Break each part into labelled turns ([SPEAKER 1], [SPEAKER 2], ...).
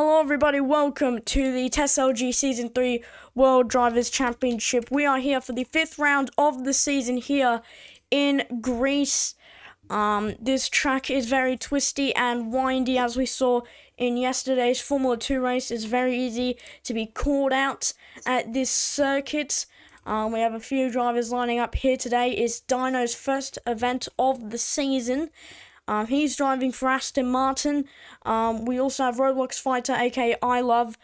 [SPEAKER 1] Hello everybody, welcome to the TESLG Season 3 World Drivers' Championship. We are here for the 5th round of the season here in Greece. This track is very twisty and windy, as we saw in yesterday's Formula 2 race. It's very easy to be caught out at this circuit. We have a few drivers lining up here today. It's Dino's first event of the season. He's driving for Aston Martin. We also have Roblox Fighter, aka I Love,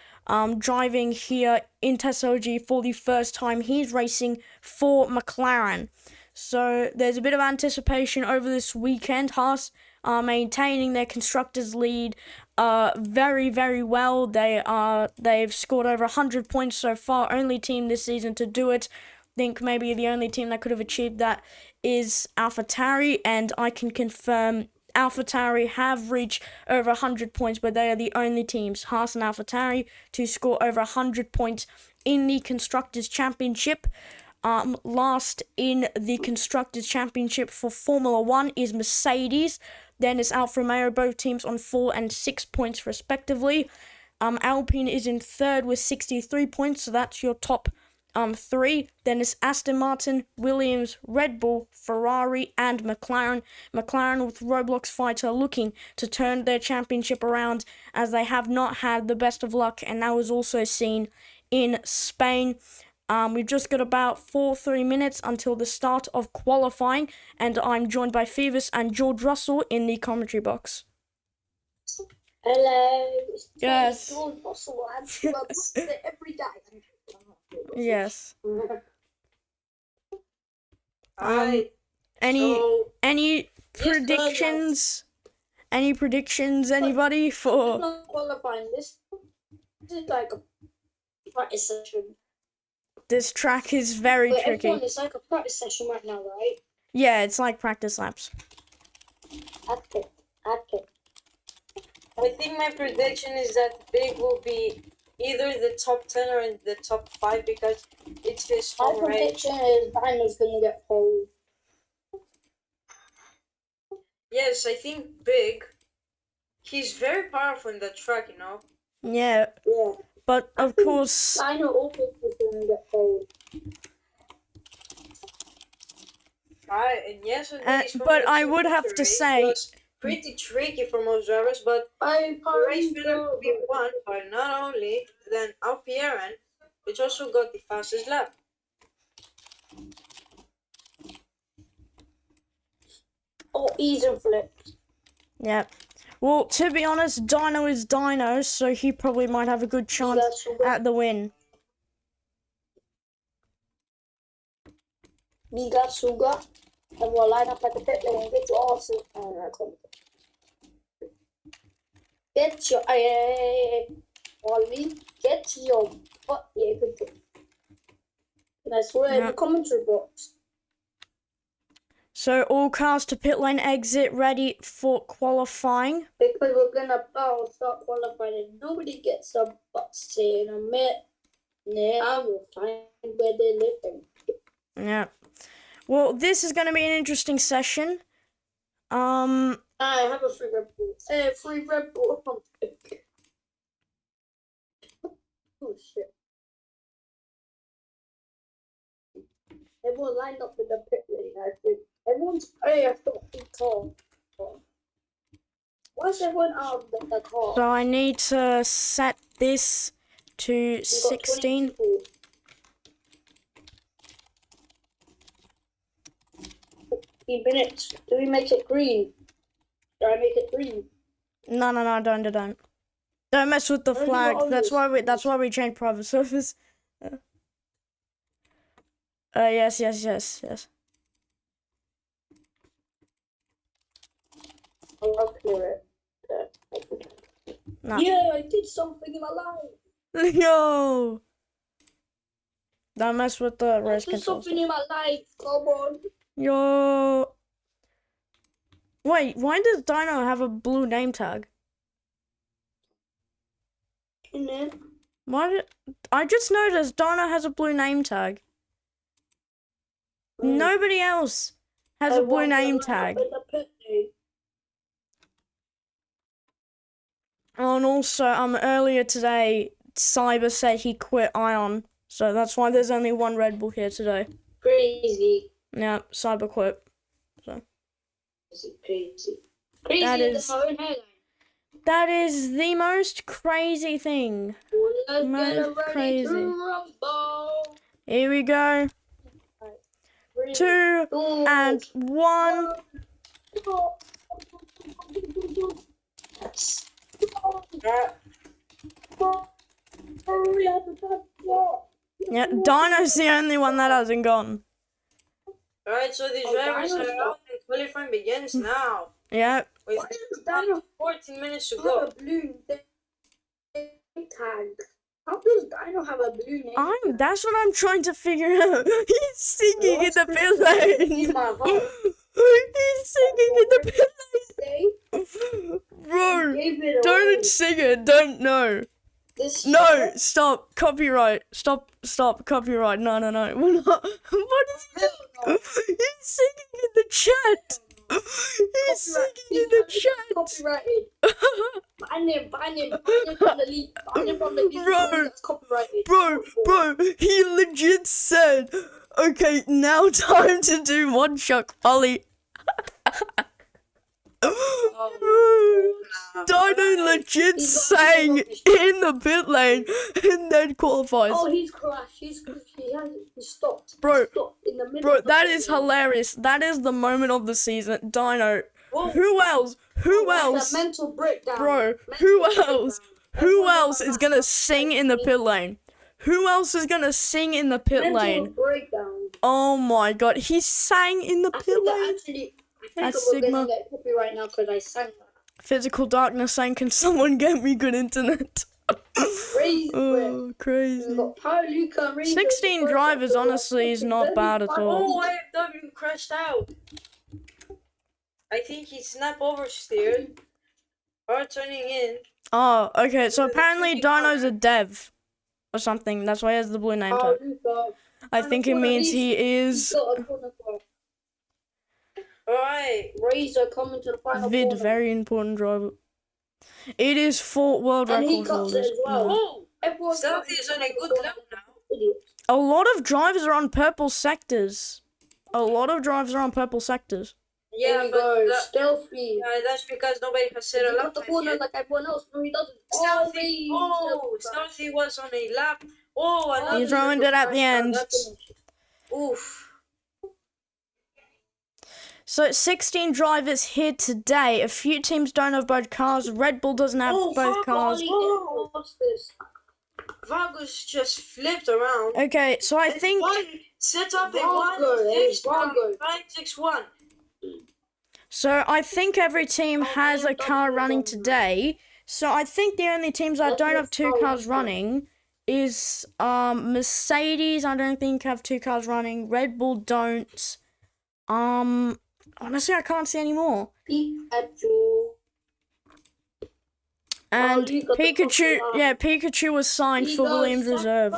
[SPEAKER 1] driving here in TESLG for the first time. He's racing for McLaren. So there's a bit of anticipation over this weekend. Haas are maintaining their constructors' lead very, very well. They've scored over 100 points so far. Only team this season to do it. I think maybe the only team that could have achieved that is AlphaTauri, and I can confirm AlphaTauri have reached over 100 points, but they are the only teams, Haas and AlphaTauri, to score over 100 points in the Constructors' Championship. Last in the Constructors' Championship for Formula 1 is Mercedes. Then it's Alfa Romeo, both teams on 4 and 6 points respectively. Alpine is in third with 63 points, so that's your top 3. Then it's Aston Martin, Williams, Red Bull, Ferrari, and McLaren. McLaren with Roblox Fighter looking to turn their championship around, as they have not had the best of luck, and that was also seen in Spain. We've just got about 3 minutes until the start of qualifying, and I'm joined by Phoebus and George Russell in the commentary box.
[SPEAKER 2] Hello.
[SPEAKER 1] Yes.
[SPEAKER 2] George Russell. I watch it every day.
[SPEAKER 1] Yes.
[SPEAKER 2] Alright.
[SPEAKER 1] Any predictions? Any predictions? Anybody for?
[SPEAKER 2] Not qualifying. This is like a practice session.
[SPEAKER 1] This track is very tricky.
[SPEAKER 2] Everyone, it's like a practice session right now, right?
[SPEAKER 1] Yeah, it's like practice laps.
[SPEAKER 2] Okay. I think my prediction is that Big will be either the top 10 or in the top 5 because it's his home My prediction is Dino's gonna get pole.
[SPEAKER 3] Yes, I think Big. He's very powerful in that track, you know.
[SPEAKER 1] Yeah. But of course.
[SPEAKER 2] Dino also is gonna get pole.
[SPEAKER 3] Right, and yes,
[SPEAKER 1] but I would have to say
[SPEAKER 3] it was pretty tricky for most drivers, but the race winner could be won by not only then Alpieran, which also got the fastest lap.
[SPEAKER 2] Oh, easy flips.
[SPEAKER 1] Yeah. Well, to be honest, Dino is Dino, so he probably might have a good chance at the win.
[SPEAKER 2] Biga Suga, and we'll line up at the pit lane and get your arse get your Ollie, get your butt, yeah, good job. And I swear in the commentary box.
[SPEAKER 1] So all cars to pit lane exit, ready for qualifying.
[SPEAKER 2] Because we're gonna start qualifying and nobody gets a bus in a minute. Now we'll find where they're living.
[SPEAKER 1] Yeah. Well, this is going to be an interesting session.
[SPEAKER 2] I have a free Red Bull. Free Red Bull. Oh shit. Everyone lined up in the pit lane, I think. Everyone's I've got a big car. Why's everyone out of the car?
[SPEAKER 1] So I need to set this to 16.
[SPEAKER 2] 15 minutes. Do we make it green? Do I make it green?
[SPEAKER 1] No, don't. Don't mess with the flag. That's why we changed private servers. Yes.
[SPEAKER 2] I'll clear it.
[SPEAKER 1] No.
[SPEAKER 2] Yeah, I did something in my life.
[SPEAKER 1] Yo! Don't mess with the race
[SPEAKER 2] I did
[SPEAKER 1] controls.
[SPEAKER 2] something in my life. Come on.
[SPEAKER 1] Yo! Wait, why does Dino have a blue name tag?
[SPEAKER 2] In it.
[SPEAKER 1] I just noticed Dino has a blue name tag. Nobody else has a blue name tag. Oh, and also, earlier today, Cyber said he quit Ion, so that's why there's only one Red Bull here today.
[SPEAKER 2] Crazy.
[SPEAKER 1] Yeah, Cyber quit.
[SPEAKER 2] Crazy.
[SPEAKER 1] That
[SPEAKER 2] Crazy
[SPEAKER 1] is-
[SPEAKER 2] in my own hairline.
[SPEAKER 1] That is the most crazy thing.
[SPEAKER 2] Let's
[SPEAKER 1] Most
[SPEAKER 2] get ready
[SPEAKER 1] crazy.
[SPEAKER 2] to rumble.
[SPEAKER 1] Here we go. 2 and 1. Yeah, Dino's the only one that hasn't gone.
[SPEAKER 3] Alright, so the drivers are out and qualifying begins now.
[SPEAKER 1] Yep.
[SPEAKER 3] With 14 minutes to go.
[SPEAKER 2] Blue tag. How does Dino have a blue name?
[SPEAKER 1] That's what I'm trying to figure out. He's singing in the pit lane. He's singing in the pit lane. Bro, don't sing it. Don't know. No, stop. Copyright. Stop. Copyright. No. We're not. What is he doing? He's singing in the chat. He's singing in the chat.
[SPEAKER 2] Copyrighted. Ban him from the league. Ban him from the league.
[SPEAKER 1] Bro.
[SPEAKER 2] That's copyrighted.
[SPEAKER 1] Bro, he legit said, okay, now time to do one shot Ollie. Dino legit sang in the pit lane and then qualifies.
[SPEAKER 2] Oh, he's crashed. He stopped.
[SPEAKER 1] Bro,
[SPEAKER 2] He stopped in the middle.
[SPEAKER 1] Bro,
[SPEAKER 2] of the
[SPEAKER 1] that
[SPEAKER 2] pit
[SPEAKER 1] is
[SPEAKER 2] lane.
[SPEAKER 1] hilarious. That is the moment of the season. Dino.
[SPEAKER 3] Whoa.
[SPEAKER 1] Who else? Who
[SPEAKER 2] That's
[SPEAKER 1] else?
[SPEAKER 2] a mental breakdown.
[SPEAKER 1] Bro,
[SPEAKER 2] Mental
[SPEAKER 1] who
[SPEAKER 2] breakdown.
[SPEAKER 1] else? Who else is gonna sing in the pit lane? Who else is gonna sing in the pit
[SPEAKER 2] Mental
[SPEAKER 1] lane?
[SPEAKER 2] breakdown.
[SPEAKER 1] Oh my god, he sang in the
[SPEAKER 2] I
[SPEAKER 1] pit
[SPEAKER 2] think that
[SPEAKER 1] lane.
[SPEAKER 2] actually. I think
[SPEAKER 1] That's
[SPEAKER 2] we're
[SPEAKER 1] Sigma.
[SPEAKER 2] gonna get copyright now because I sang that.
[SPEAKER 1] Physical Darkness saying, can someone get me good internet?
[SPEAKER 2] Crazy.
[SPEAKER 1] Oh,
[SPEAKER 2] We've
[SPEAKER 1] crazy.
[SPEAKER 2] got Paoluca, Reese,
[SPEAKER 1] 16
[SPEAKER 2] First
[SPEAKER 1] drivers,
[SPEAKER 2] October,
[SPEAKER 1] honestly, is not bad at all.
[SPEAKER 3] Oh, IFW crashed out. I think he snap oversteered. Or turning in.
[SPEAKER 1] Oh, okay, so apparently Dino's a dev or something. That's why he has the blue name tag.
[SPEAKER 2] Paoluca.
[SPEAKER 1] I think it means he
[SPEAKER 2] He's
[SPEAKER 1] is
[SPEAKER 2] got a corner for
[SPEAKER 3] Alright.
[SPEAKER 2] Razor coming to the final
[SPEAKER 1] vid,
[SPEAKER 2] corner.
[SPEAKER 1] very important driver. It is for world
[SPEAKER 2] And he
[SPEAKER 1] record
[SPEAKER 2] cuts it
[SPEAKER 1] holders.
[SPEAKER 2] as well.
[SPEAKER 3] Oh!
[SPEAKER 2] Everyone's
[SPEAKER 3] Stealthy is on a good lap now.
[SPEAKER 2] Idiot.
[SPEAKER 1] A lot of drivers are on purple sectors.
[SPEAKER 3] Yeah,
[SPEAKER 2] There we
[SPEAKER 3] but
[SPEAKER 2] go. Stealthy.
[SPEAKER 3] that's because nobody has set
[SPEAKER 2] He
[SPEAKER 3] a
[SPEAKER 2] got
[SPEAKER 3] lap
[SPEAKER 2] the
[SPEAKER 3] time
[SPEAKER 2] corner
[SPEAKER 3] yet.
[SPEAKER 2] like everyone else. No, he doesn't.
[SPEAKER 3] Stealthy. Oh, Stealthy was on a lap. Oh, another.
[SPEAKER 1] He's ruined it at the end.
[SPEAKER 3] Oof.
[SPEAKER 1] So 16 drivers here today. A few teams don't have both cars. Red Bull doesn't have both cars.
[SPEAKER 2] Oh, what's this?
[SPEAKER 3] Vargas just flipped around.
[SPEAKER 1] Okay, so I think
[SPEAKER 3] Set up a
[SPEAKER 2] Vargo,
[SPEAKER 3] 5-6-1.
[SPEAKER 1] every team has a car running today. So I think the only teams that don't have two cars running is Mercedes. I don't think have two cars running. Red Bull don't. Honestly, I can't see any more.
[SPEAKER 2] Pikachu.
[SPEAKER 1] And
[SPEAKER 2] you got the
[SPEAKER 1] Pikachu,
[SPEAKER 2] cross the line.
[SPEAKER 1] yeah, Pikachu was signed for Williams Reserve.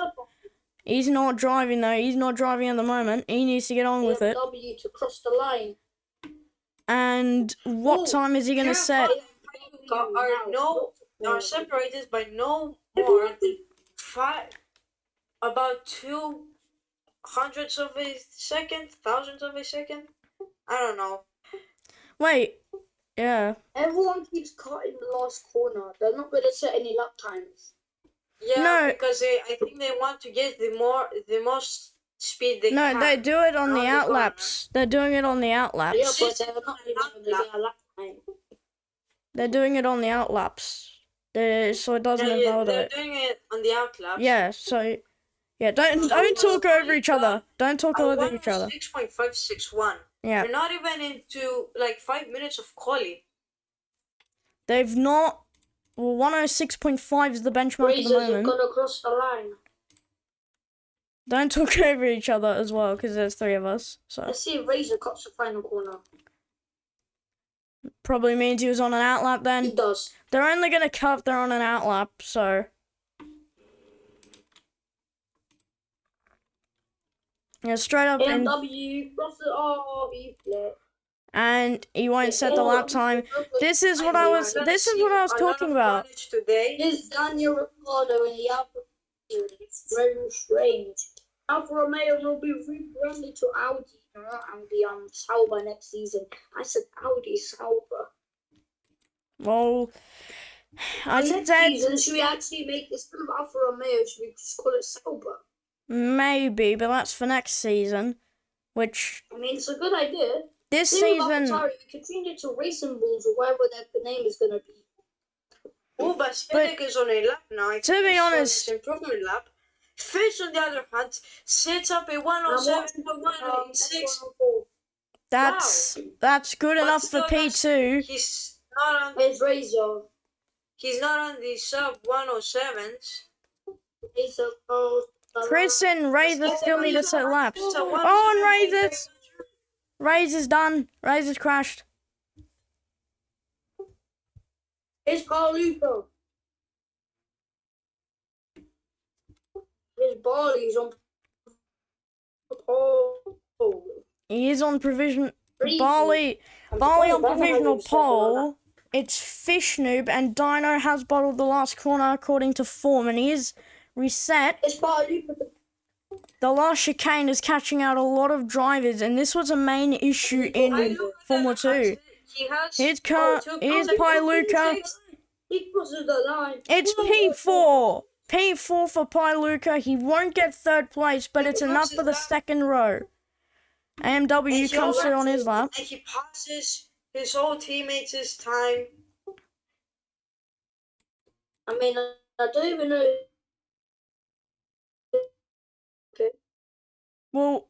[SPEAKER 1] He's not driving though. He's not driving at the moment. He needs to get on with it.
[SPEAKER 2] BMW to cross the line.
[SPEAKER 1] And what time is he gonna set?
[SPEAKER 3] Are separated by no more than about 200ths of a second, thousandths of a second. I don't know.
[SPEAKER 1] Wait, yeah.
[SPEAKER 2] Everyone keeps cutting the last corner. They're not going to set any lap times.
[SPEAKER 3] Yeah,
[SPEAKER 1] No.
[SPEAKER 3] because I think they want to get the most speed they
[SPEAKER 1] No,
[SPEAKER 3] can.
[SPEAKER 1] they do it on the
[SPEAKER 3] around the
[SPEAKER 1] outlaps. They're doing it on the
[SPEAKER 2] Yeah,
[SPEAKER 1] outlaps.
[SPEAKER 2] but they're not even going to get a lap time.
[SPEAKER 1] They're doing it on the outlaps. So it doesn't
[SPEAKER 3] They're
[SPEAKER 1] invalidate.
[SPEAKER 3] doing it on the outlap.
[SPEAKER 1] Yeah, so yeah, don't talk over each other. Don't talk over each other.
[SPEAKER 3] 6.561.
[SPEAKER 1] Yeah.
[SPEAKER 3] We're not even into like 5 minutes of quali.
[SPEAKER 1] They've not. Well, 106.5 is the benchmark at the
[SPEAKER 2] Razors have
[SPEAKER 1] moment.
[SPEAKER 2] got to cross the line.
[SPEAKER 1] Don't talk over each other as well, because there's three of us. So
[SPEAKER 2] Let's see if Razor cuts the final corner.
[SPEAKER 1] probably means he was on an outlap
[SPEAKER 2] He
[SPEAKER 1] then.
[SPEAKER 2] does.
[SPEAKER 1] They're only gonna cut if they're on an outlap, so. Yeah, straight up and
[SPEAKER 2] BMW, cross the. Oh, he flipped.
[SPEAKER 1] and he won't set the lap time. This is what I was talking about.
[SPEAKER 3] Today.
[SPEAKER 2] This Daniel Ricciardo in the Alpha Series. It's very strange. Alfa Romeo will be rebranded to Audi. Audi Sauber next season. I said Audi Sauber.
[SPEAKER 1] Well, I
[SPEAKER 2] Next
[SPEAKER 1] said
[SPEAKER 2] season, should we actually make this instead of Alfa Romeo? Should we just call it Sauber?
[SPEAKER 1] maybe, but that's for next season. Which
[SPEAKER 2] I mean, it's a good idea.
[SPEAKER 1] this
[SPEAKER 2] Same with
[SPEAKER 1] season,
[SPEAKER 2] AlphaTauri, we could change it to Racing Bulls or whatever the name is gonna be.
[SPEAKER 3] Oh, but Spinnick is on a lap now.
[SPEAKER 1] To be honest,
[SPEAKER 3] improvement lap. Fish, on the other hand, sets up a 107 to 186.
[SPEAKER 1] that's good enough for P2.
[SPEAKER 3] He's not on.
[SPEAKER 2] It's Razor.
[SPEAKER 3] He's not on the sub 107s.
[SPEAKER 2] Razor.
[SPEAKER 1] Chris and Razor still need to set laps. Oh, and Razor's done. Razor's crashed.
[SPEAKER 2] It's Carlucco. His Barley's on.
[SPEAKER 1] He is on provision. Barley on provisional pole. It's Fish Noob, and Dino has bottled the last corner according to form, and he is reset.
[SPEAKER 2] It's Carlucco.
[SPEAKER 1] The last chicane is catching out a lot of drivers, and this was a main issue in Formula 2. Here's Piluca.
[SPEAKER 2] He crosses the line.
[SPEAKER 1] It's P4. P4 for Piluca. He won't get third place, but it's enough for the second row. AMW comes through on his lap.
[SPEAKER 3] And he passes his whole teammates' time.
[SPEAKER 2] I mean, I don't even know. Okay.
[SPEAKER 1] Well,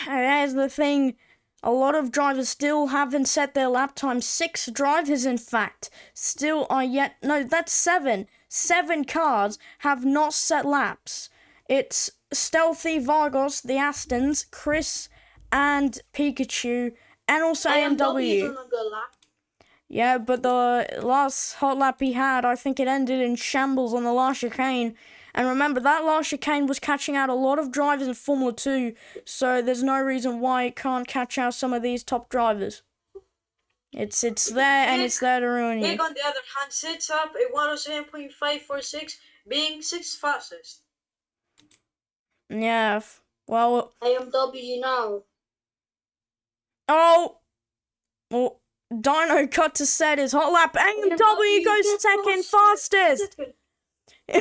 [SPEAKER 1] there's the thing. A lot of drivers still haven't set their lap time. 6 drivers, in fact, still are yet... No, that's 7. 7 cars have not set laps. It's Stealthy, Vargos, the Astons, Chris, and Pikachu, and also AMW. Yeah, but the last hot lap he had, I think it ended in shambles on the last chicane. And remember, that last chicane was catching out a lot of drivers in Formula 2, so there's no reason why it can't catch out some of these top drivers. It's there, and it's there to ruin you.
[SPEAKER 3] Nick, on the other hand, sets up a 107.546, being 6th fastest.
[SPEAKER 1] Yeah, well...
[SPEAKER 2] AMW now.
[SPEAKER 1] Oh! Well, Dino cut to set his hot lap. AMW goes second fastest!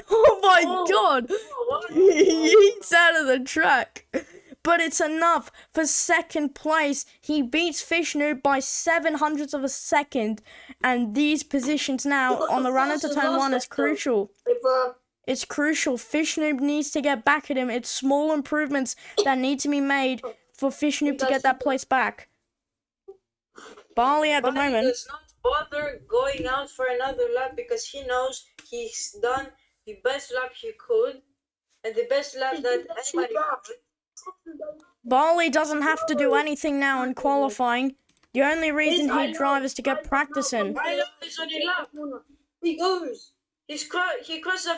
[SPEAKER 1] Oh my god! He's out of the track. But it's enough for second place. He beats Fish Noob by 700ths of a second. And these positions now on the run into turn 1 is crucial. It's crucial. Fish Noob needs to get back at him. It's small improvements that need to be made for Fish Noob to get that place back. Barley at the moment
[SPEAKER 3] does not bother going out for another lap because he knows he's done the best lap he could, and the best lap that anybody could.
[SPEAKER 1] Barley doesn't have to do anything now in qualifying. The only reason he drives is to get practice in.
[SPEAKER 3] Right is on a lap.
[SPEAKER 2] He goes.
[SPEAKER 3] He crosses the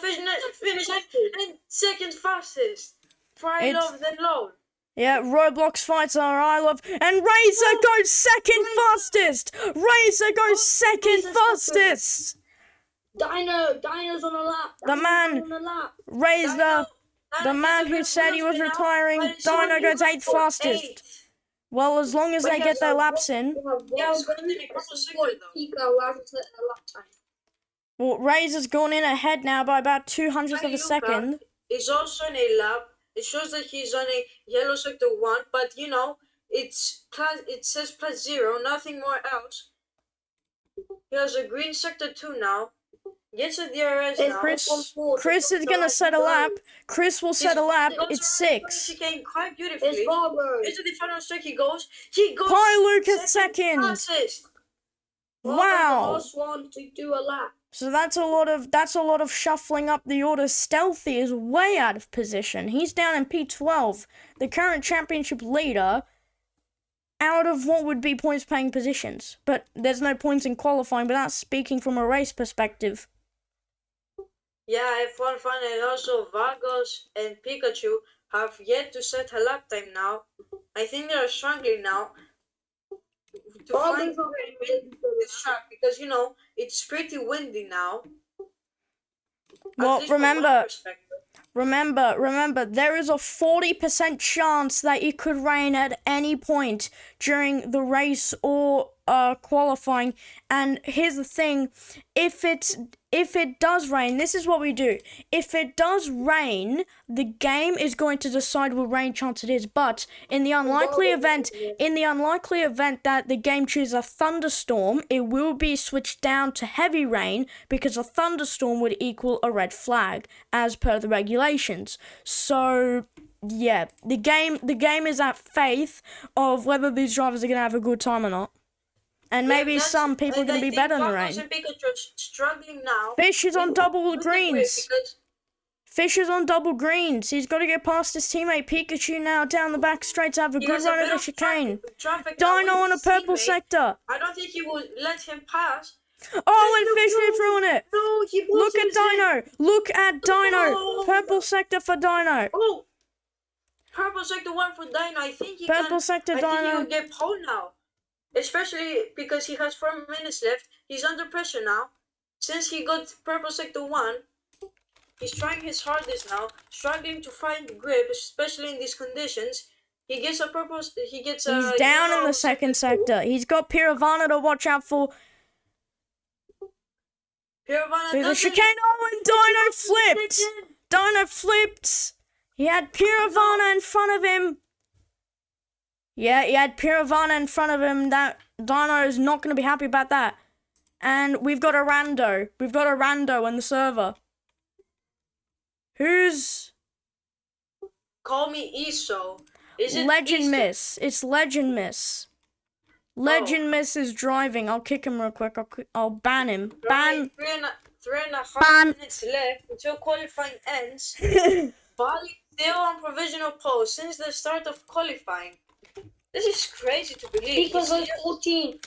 [SPEAKER 3] finish line and second fastest. Fry love then low.
[SPEAKER 1] Yeah, Roblox fights are I love, and Razor goes second fastest. Razor goes second fastest.
[SPEAKER 2] Dino's on a lap.
[SPEAKER 1] The man, Razor, the man who said he was retiring, Dino goes 8th fastest. Well, as long as they get their laps in. Well, Razor's gone in ahead now by about 200ths of a second.
[SPEAKER 3] He's also in a lap. It shows that he's on a yellow sector 1, but you know, it says +0, nothing more else. He has a green sector 2 now. Gets a DRS now.
[SPEAKER 1] Chris is gonna set a lap. Chris will set a lap. It's 6.
[SPEAKER 3] He came quite beautifully. Into the final strike he goes.
[SPEAKER 1] Piluca second.
[SPEAKER 3] Fastest.
[SPEAKER 1] Wow.
[SPEAKER 2] The last one to do a lap.
[SPEAKER 1] So that's a lot of shuffling up the order. Stealthy is way out of position. He's down in P12, the current championship leader, out of what would be points paying positions. But there's no points in qualifying, but that's speaking from a race perspective.
[SPEAKER 3] Yeah, F1 fan and also Vargos and Pikachu have yet to set a lap time now. I think they are struggling now. to
[SPEAKER 2] Oh,
[SPEAKER 3] find
[SPEAKER 2] there's a
[SPEAKER 3] grip in this track because it's pretty windy now. At
[SPEAKER 1] Well,
[SPEAKER 3] least from my perspective.
[SPEAKER 1] Remember, there is a 40% chance that it could rain at any point during the race or qualifying. And here's the thing, if it does rain, this is what we do. If it does rain, the game is going to decide what rain chance it is. But in the unlikely event that the game chooses a thunderstorm, it will be switched down to heavy rain because a thunderstorm would equal a red flag as per the regulations. So yeah, the game is at faith of whether these drivers are gonna have a good time or not. And maybe some people are going to be better in the rain.
[SPEAKER 3] And Pikachu are struggling now.
[SPEAKER 1] Fish is on double greens.
[SPEAKER 3] Because
[SPEAKER 1] Fish is on double greens. He's got to get past his teammate Pikachu now down the back straight to have a good run at the chicane. Dino on a purple sector.
[SPEAKER 3] I don't think he will let him pass.
[SPEAKER 1] Oh, and Fish did ruin it.
[SPEAKER 3] No, he
[SPEAKER 1] Look at Dino. Look at Dino.
[SPEAKER 3] No.
[SPEAKER 1] Purple sector for Dino.
[SPEAKER 3] Oh, purple sector 1 for Dino. I think he
[SPEAKER 1] Purple
[SPEAKER 3] can.
[SPEAKER 1] sector
[SPEAKER 3] I
[SPEAKER 1] Dino.
[SPEAKER 3] think he will get pole now. Especially because he has 4 minutes left. He's under pressure now. Since he got purple sector 1, he's trying his hardest now, struggling to find grip, especially in these conditions. He gets a purple. He's
[SPEAKER 1] down in the second sector. He's got Piravana to watch out for.
[SPEAKER 3] Piravana
[SPEAKER 1] Through the chicane. Oh, and Dino flipped. Dino flipped. He had Piravana in front of him. Yeah, he had Piravana in front of him. That Dino is not going to be happy about that. And we've got a rando. We've got a rando in the server. Who's...
[SPEAKER 3] Call me ESO. Is it
[SPEAKER 1] Legend
[SPEAKER 3] ESO?
[SPEAKER 1] Miss. It's Legend Miss. Legend Miss is driving. I'll kick him real quick. I'll ban him. Ban.
[SPEAKER 3] Three and a half minutes left until qualifying ends. Bali still on provisional pole since the start of qualifying. This is crazy to believe.
[SPEAKER 2] Because I'm 14.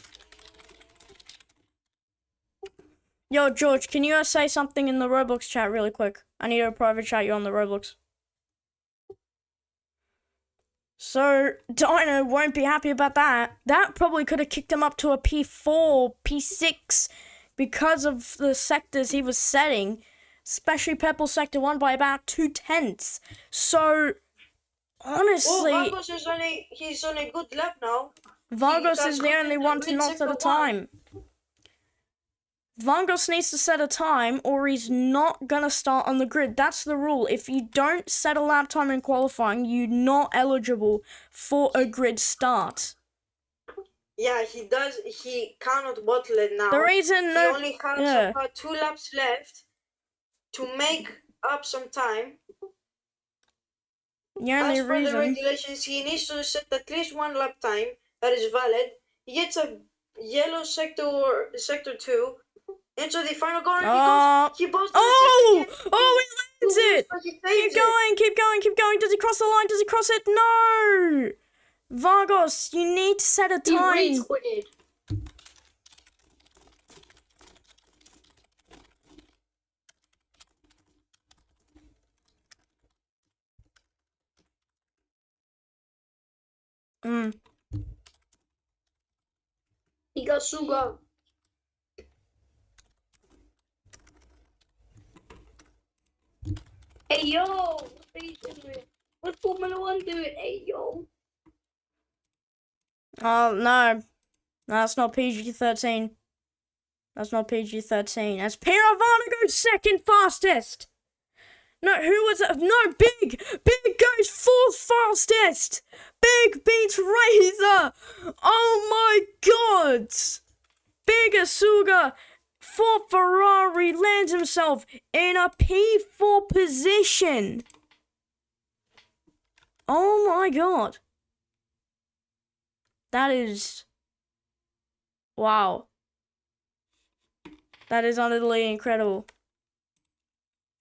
[SPEAKER 1] Yo, George, can you say something in the Roblox chat really quick? I need to private chat you on the Roblox. So, Dino won't be happy about that. That probably could have kicked him up to a P4, P6 because of the sectors he was setting. Especially Purple Sector 1 by about 2/10. So, honestly...
[SPEAKER 3] Well, Vargos he's on a good lap now.
[SPEAKER 1] Vargos is the only one to not set a time. Vargos needs to set a time or he's not going to start on the grid. That's the rule. If you don't set a lap time in qualifying, you're not eligible for a grid start.
[SPEAKER 3] Yeah, he does. He cannot bottle it now.
[SPEAKER 1] The reason...
[SPEAKER 3] He only has about 2 laps left to make up some time.
[SPEAKER 1] The only
[SPEAKER 3] As per
[SPEAKER 1] reason...
[SPEAKER 3] the regulations, he needs to set at least 1 lap time that is valid. He gets a yellow sector 2 into the final corner. He buzzed
[SPEAKER 1] oh, he lands it! Keep going. Does he cross the line? Does he cross it? No! Vargos, you need to set a time.
[SPEAKER 2] He retweeted. He got Suga. Hey yo, what are you doing? What's Formula 1 doing? Hey yo.
[SPEAKER 1] Oh, no. That's not PG-13. That's not PG-13. That's Piravana goes second fastest. No, who was it? No, Big! Big goes 4th fastest! Big beats Razor! Oh my god! Big Asuga for Ferrari lands himself in a P4 position. Oh my god. That is... Wow. That is utterly incredible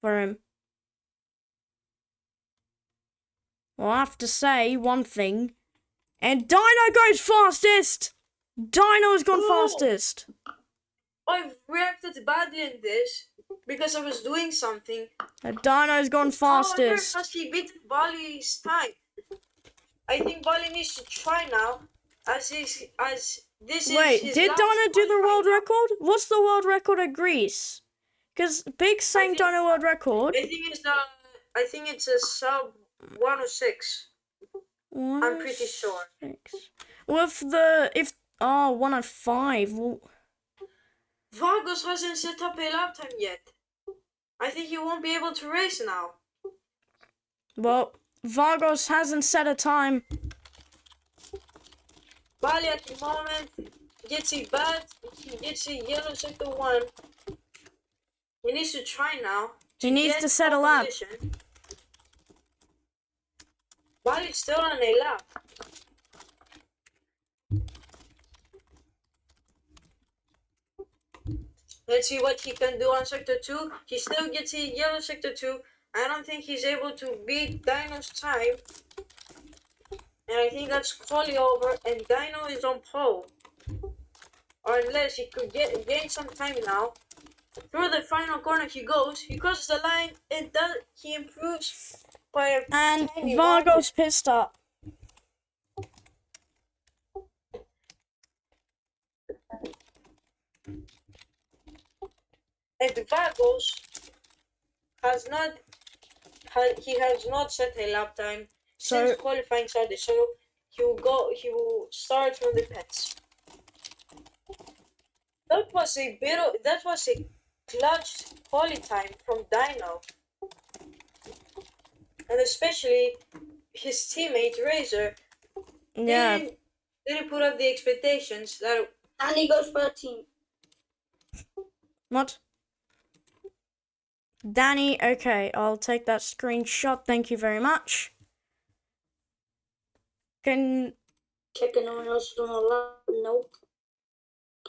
[SPEAKER 1] for him. Well, I have to say one thing. And Dino goes fastest! Dino's gone fastest.
[SPEAKER 3] I reacted badly in this because I was doing something.
[SPEAKER 1] And Dino's gone fastest.
[SPEAKER 3] However, as he beat Bali's time. I think Bali needs to try now, as This
[SPEAKER 1] Wait,
[SPEAKER 3] is his
[SPEAKER 1] did
[SPEAKER 3] last
[SPEAKER 1] Dino do the
[SPEAKER 3] qualifying
[SPEAKER 1] world
[SPEAKER 3] lap.
[SPEAKER 1] record? What's the world record at Greece? Because Big's saying
[SPEAKER 3] think-
[SPEAKER 1] Dino world record.
[SPEAKER 3] I think it's a sub 106. I'm pretty sure.
[SPEAKER 1] 106. With the 105. Well,
[SPEAKER 3] Vargas hasn't set up a lap time yet. I think he won't be able to race now.
[SPEAKER 1] well, Vargas hasn't set a time.
[SPEAKER 3] Bali at the moment gets a bad, he gets a yellow sector 1. He needs to try now.
[SPEAKER 1] He needs
[SPEAKER 3] get
[SPEAKER 1] to set a
[SPEAKER 3] pole
[SPEAKER 1] lap.
[SPEAKER 3] position. Bali's still on a lap. Let's see what he can do on sector 2. He still gets a yellow sector 2. I don't think he's able to beat Dino's time. And I think that's quali over, and Dino is on pole. Or unless he could gain some time now. Through the final corner he goes. He crosses the line, and he improves by a
[SPEAKER 1] And
[SPEAKER 3] tiny
[SPEAKER 1] Vargas pissed up.
[SPEAKER 3] And Vargas has not set a lap time
[SPEAKER 1] So
[SPEAKER 3] since qualifying started. So he will start from the pits. That was a clutch quali time from Dino. And especially his teammate Razor
[SPEAKER 1] yeah.
[SPEAKER 3] didn't put up the expectations that
[SPEAKER 2] And he goes 13.
[SPEAKER 1] What? Danny, okay, I'll take that screenshot. Thank you very much. Can
[SPEAKER 2] Checking no one else on the lap. Nope.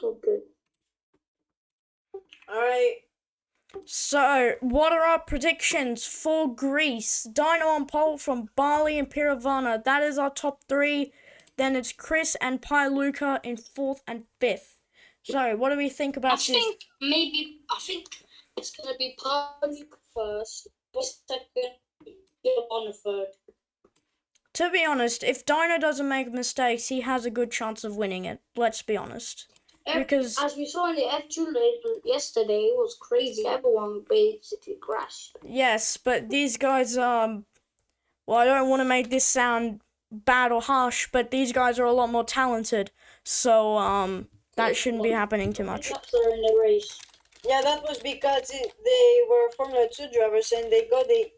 [SPEAKER 2] Oh, good.
[SPEAKER 3] alright.
[SPEAKER 1] So, what are our predictions for Greece? Dino on pole from Bali and Piravana. That is our top 3. Then it's Chris and Luca in 4th and 5th. So, what do we think
[SPEAKER 2] I
[SPEAKER 1] about this?
[SPEAKER 2] think it's gonna be Luca first, but second, on third.
[SPEAKER 1] To be honest, if Dino doesn't make mistakes, he has a good chance of winning it. Let's be honest. Because
[SPEAKER 2] as we saw in the F2 yesterday, it was crazy. Everyone basically crashed.
[SPEAKER 1] yes, but these guys well, I don't want to make this sound bad or harsh, but these guys are a lot more talented. So that shouldn't be happening too much.
[SPEAKER 2] Laps are in the race.
[SPEAKER 3] Yeah, that was because they were Formula 2 drivers and they got a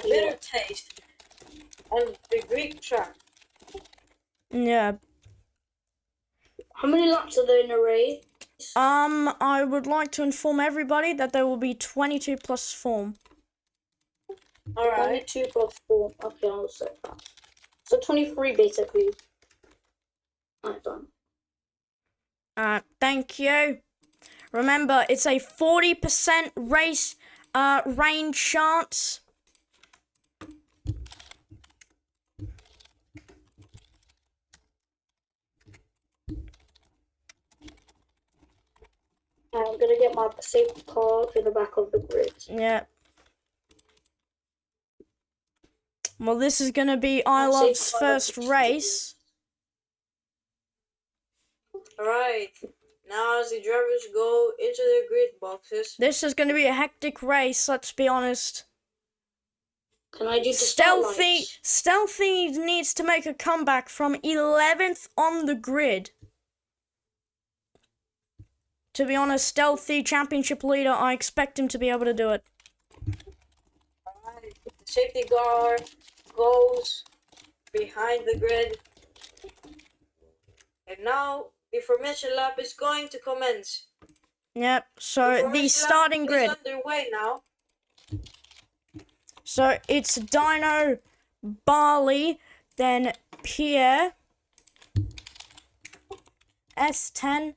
[SPEAKER 3] better taste on the Greek track.
[SPEAKER 1] Yeah.
[SPEAKER 2] How many laps are there in the race?
[SPEAKER 1] I would like to inform everybody that there will be 22 plus form.
[SPEAKER 3] Alright.
[SPEAKER 2] 22 plus 4. Okay, I'll set that. So 23 basically. Alright, done.
[SPEAKER 1] Thank you. Remember, it's a 40% race rain chance.
[SPEAKER 2] I'm gonna get my safety car to the back of the grid.
[SPEAKER 1] Yeah. Well, this is gonna be Ilov's first race.
[SPEAKER 3] Alright. Now as the drivers go into their grid boxes.
[SPEAKER 1] This is gonna be a hectic race, let's be honest.
[SPEAKER 2] Can I do the start lights?
[SPEAKER 1] Stealthy needs to make a comeback from 11th on the grid. To be honest, Stealthy championship leader, I expect him to be able to do it.
[SPEAKER 3] Alright. The safety car goes behind the grid. And now the formation lap is going to commence.
[SPEAKER 1] Yep, so the starting grid.
[SPEAKER 3] Is underway now.
[SPEAKER 1] So it's Dino, Barley, then Pierre, S10,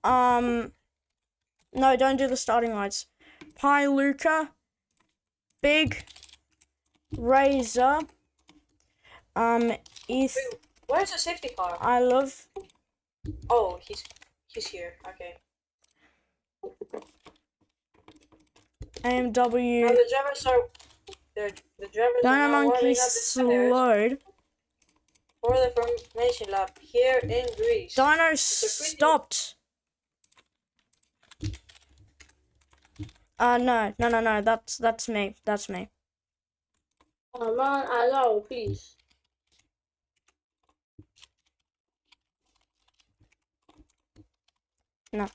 [SPEAKER 1] no, don't do the starting lights. Luca, Big, Razor, Eth.
[SPEAKER 3] Where's the safety car?
[SPEAKER 1] I love.
[SPEAKER 3] Oh, he's here. Okay.
[SPEAKER 1] AMW.
[SPEAKER 3] Now the drivers are. The drivers are now
[SPEAKER 1] Dino
[SPEAKER 3] warming
[SPEAKER 1] Monkey
[SPEAKER 3] up the tires
[SPEAKER 1] slowed.
[SPEAKER 3] for the formation lap here in Greece.
[SPEAKER 1] Dino stopped. No. That's me. That's me.
[SPEAKER 2] Oh man, allow, please.
[SPEAKER 1] No.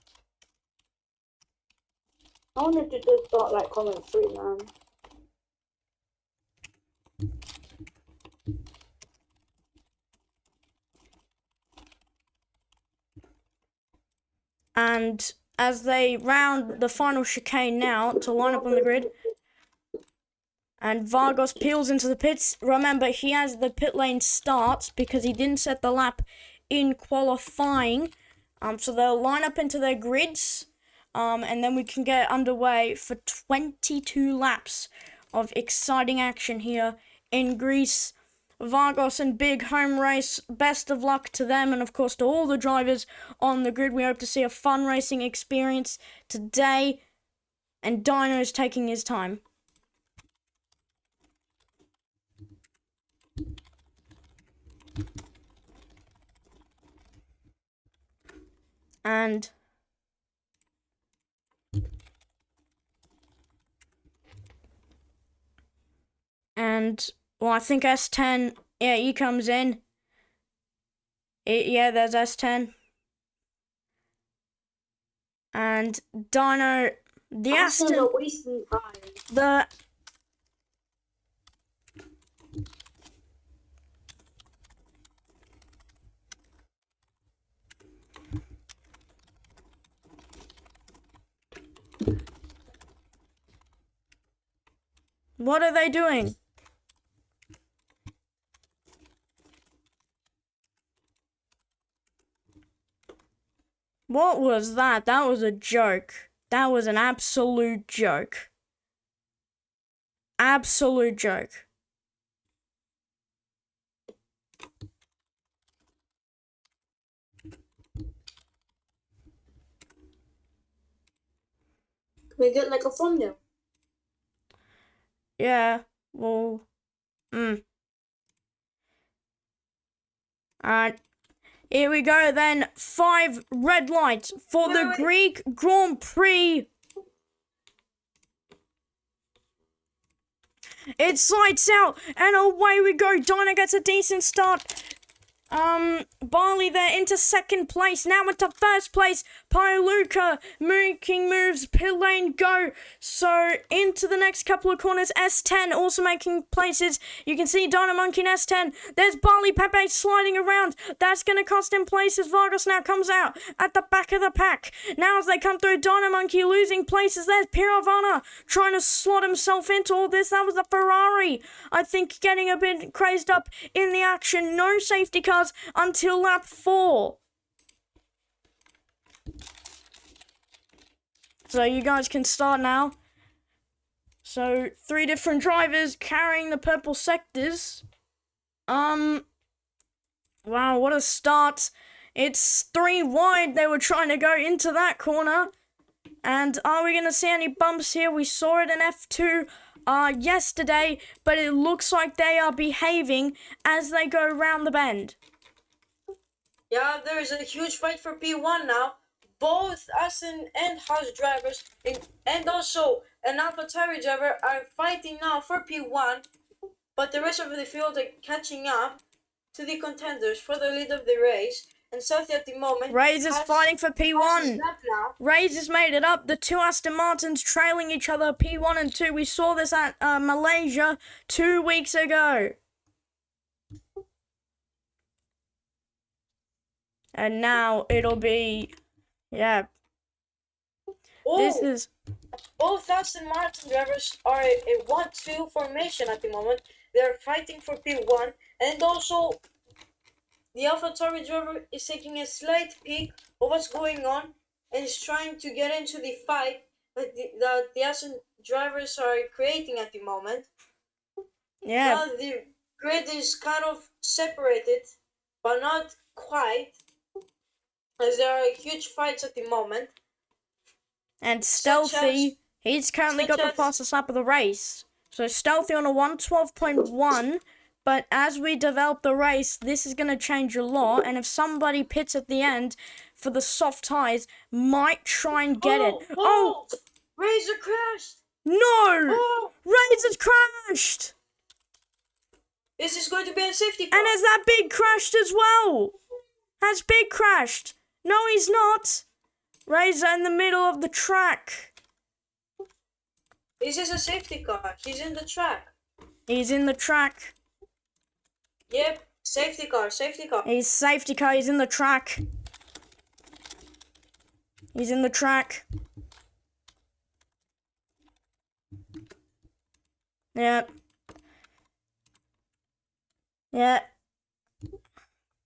[SPEAKER 2] I wanted to just start like commentary, man.
[SPEAKER 1] And as they round the final chicane now to line up on the grid, and Vargas peels into the pits. Remember, he has the pit lane start because he didn't set the lap in qualifying. So they'll line up into their grids, and then we can get underway for 22 laps of exciting action here in Greece. Vargas and big home race. Best of luck to them and of course to all the drivers on the grid. We hope to see a fun racing experience today. And Dino's taking his time. And well, I think S10, yeah, he comes in. Yeah, there's S10. And Dino, the Aston,
[SPEAKER 2] are wasting time.
[SPEAKER 1] the what are they doing? What was that? That was a joke. That was an absolute joke. Absolute joke.
[SPEAKER 2] Can we get like a thumbnail?
[SPEAKER 1] Yeah, well, Alright, here we go then. 5 red lights for the Greek Grand Prix. It's lights out and away we go. Dino gets a decent start. Barley there into second place. Now into first place. Pialuka making moves. Pit lane go. So into the next couple of corners. S10 also making places. You can see Dino Monkey and S10. There's Barley Pepe sliding around. That's going to cost him places. Vargas now comes out at the back of the pack. Now as they come through, Dino Monkey losing places. There's Piravana trying to slot himself into all this. That was a Ferrari. I think getting a bit crazed up in the action. No safety cars until lap 4. So you guys can start now. So 3 different drivers carrying the purple sectors. Wow, what a start. It's 3 wide. They were trying to go into that corner. And are we going to see any bumps here? We saw it in F2 yesterday, but it looks like they are behaving as they go around the bend.
[SPEAKER 3] Yeah, there is a huge fight for P1 now. Both Aston and Haas drivers and also an AlphaTauri driver are fighting now for P1, but the rest of the field are catching up to the contenders for the lead of the race. And Southie at the moment,
[SPEAKER 1] Rays is fighting for P1.
[SPEAKER 3] Rays
[SPEAKER 1] has made it up. The 2 Aston Martins trailing each other, P1 and 2. We saw this at Malaysia 2 weeks ago. And now it'll be, yeah. This is...
[SPEAKER 3] Both Aston Martin drivers are a 1-2 formation at the moment. They're fighting for P1. And also, the AlphaTauri driver is taking a slight peek of what's going on and is trying to get into the fight that the Aston drivers are creating at the moment.
[SPEAKER 1] Yeah.
[SPEAKER 3] Now the grid is kind of separated, but not quite, as there are huge fights at the moment.
[SPEAKER 1] And Stealthy, he's currently got the fastest lap of the race. So Stealthy on a 1:12.1, But as we develop the race, this is going to change a lot. And if somebody pits at the end for the soft tires, might try and get it. Oh!
[SPEAKER 3] Razor crashed!
[SPEAKER 1] No!
[SPEAKER 3] Oh!
[SPEAKER 1] Razor's crashed!
[SPEAKER 3] This is going to be a safety car.
[SPEAKER 1] And has that Big crashed as well? Has Big crashed? No, he's not. Razor in the middle of the track.
[SPEAKER 3] This is a safety car. He's in the track.
[SPEAKER 1] He's in the track.
[SPEAKER 3] Yep, safety car, safety car.
[SPEAKER 1] He's safety car. He's in the track. He's in the track. Yep. Yeah.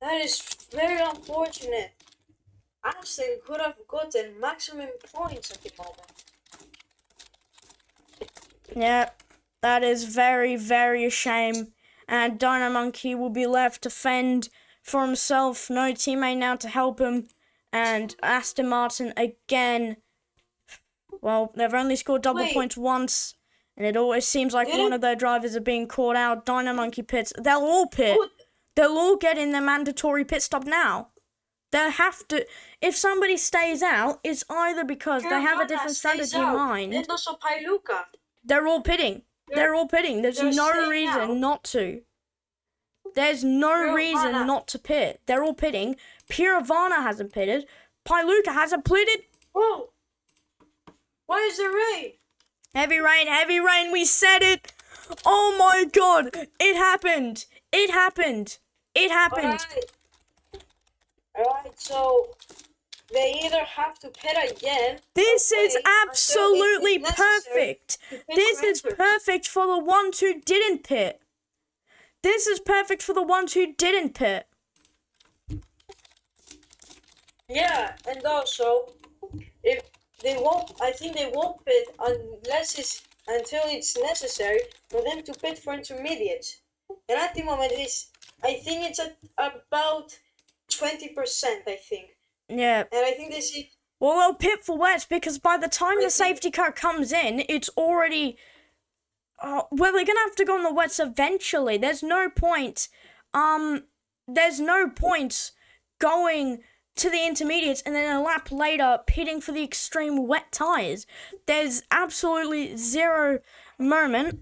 [SPEAKER 3] That is very unfortunate. Austin could have gotten maximum points at the moment.
[SPEAKER 1] Yeah. That is very, very a shame. And Dino Monkey will be left to fend for himself. No teammate now to help him. And Aston Martin again. Well, they've only scored double points once. And it always seems like one of their drivers are being caught out. Dino Monkey pits. They'll all pit. They'll all get in their mandatory pit stop now. They'll have to. If somebody stays out, it's either because they have a different strategy in mind.
[SPEAKER 3] And also Pailuka.
[SPEAKER 1] They're all pitting. They're all pitting. There's no reason not to. There's no reason not to pit. They're all pitting. Piravana hasn't pitted. Pailuka hasn't pitted.
[SPEAKER 3] Whoa! Why is there rain?
[SPEAKER 1] Heavy rain, heavy rain. We said it. Oh my god. It happened. It happened. It happened.
[SPEAKER 3] Alright, so they either have to pit again.
[SPEAKER 1] This is absolutely perfect. This is perfect for the ones who didn't pit. This is perfect for the ones who didn't pit.
[SPEAKER 3] Yeah, and also, if they won't, I think they won't pit until it's necessary for them to pit for intermediates. And at the moment, I think it's at about 20%, I think.
[SPEAKER 1] Yeah.
[SPEAKER 3] And I think this is...
[SPEAKER 1] Well, they'll pit for wets because by the time the safety car comes in, it's already... well, they're going to have to go on the wets eventually. There's no point... There's no point going to the intermediates and then a lap later pitting for the extreme wet tyres. There's absolutely zero moment.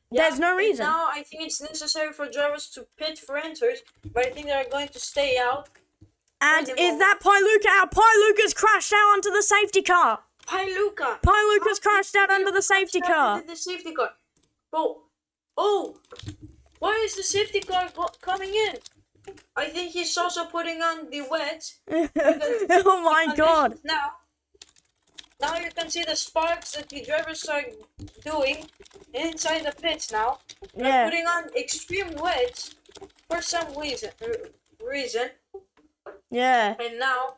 [SPEAKER 3] Yeah,
[SPEAKER 1] there's no reason.
[SPEAKER 3] Now I think it's necessary for drivers to pit for enters, but I think they're going to stay out.
[SPEAKER 1] And is that Pailuka out? Pailuka's crashed out onto the safety car. Pailuka's crashed out under the safety car.
[SPEAKER 3] The safety car. Oh, why is the safety car coming in? I think he's also putting on the wets.
[SPEAKER 1] Oh my god.
[SPEAKER 3] Now you can see the sparks that the drivers are doing inside the pits now. They're putting on extreme wets for some reason.
[SPEAKER 1] Yeah.
[SPEAKER 3] And now,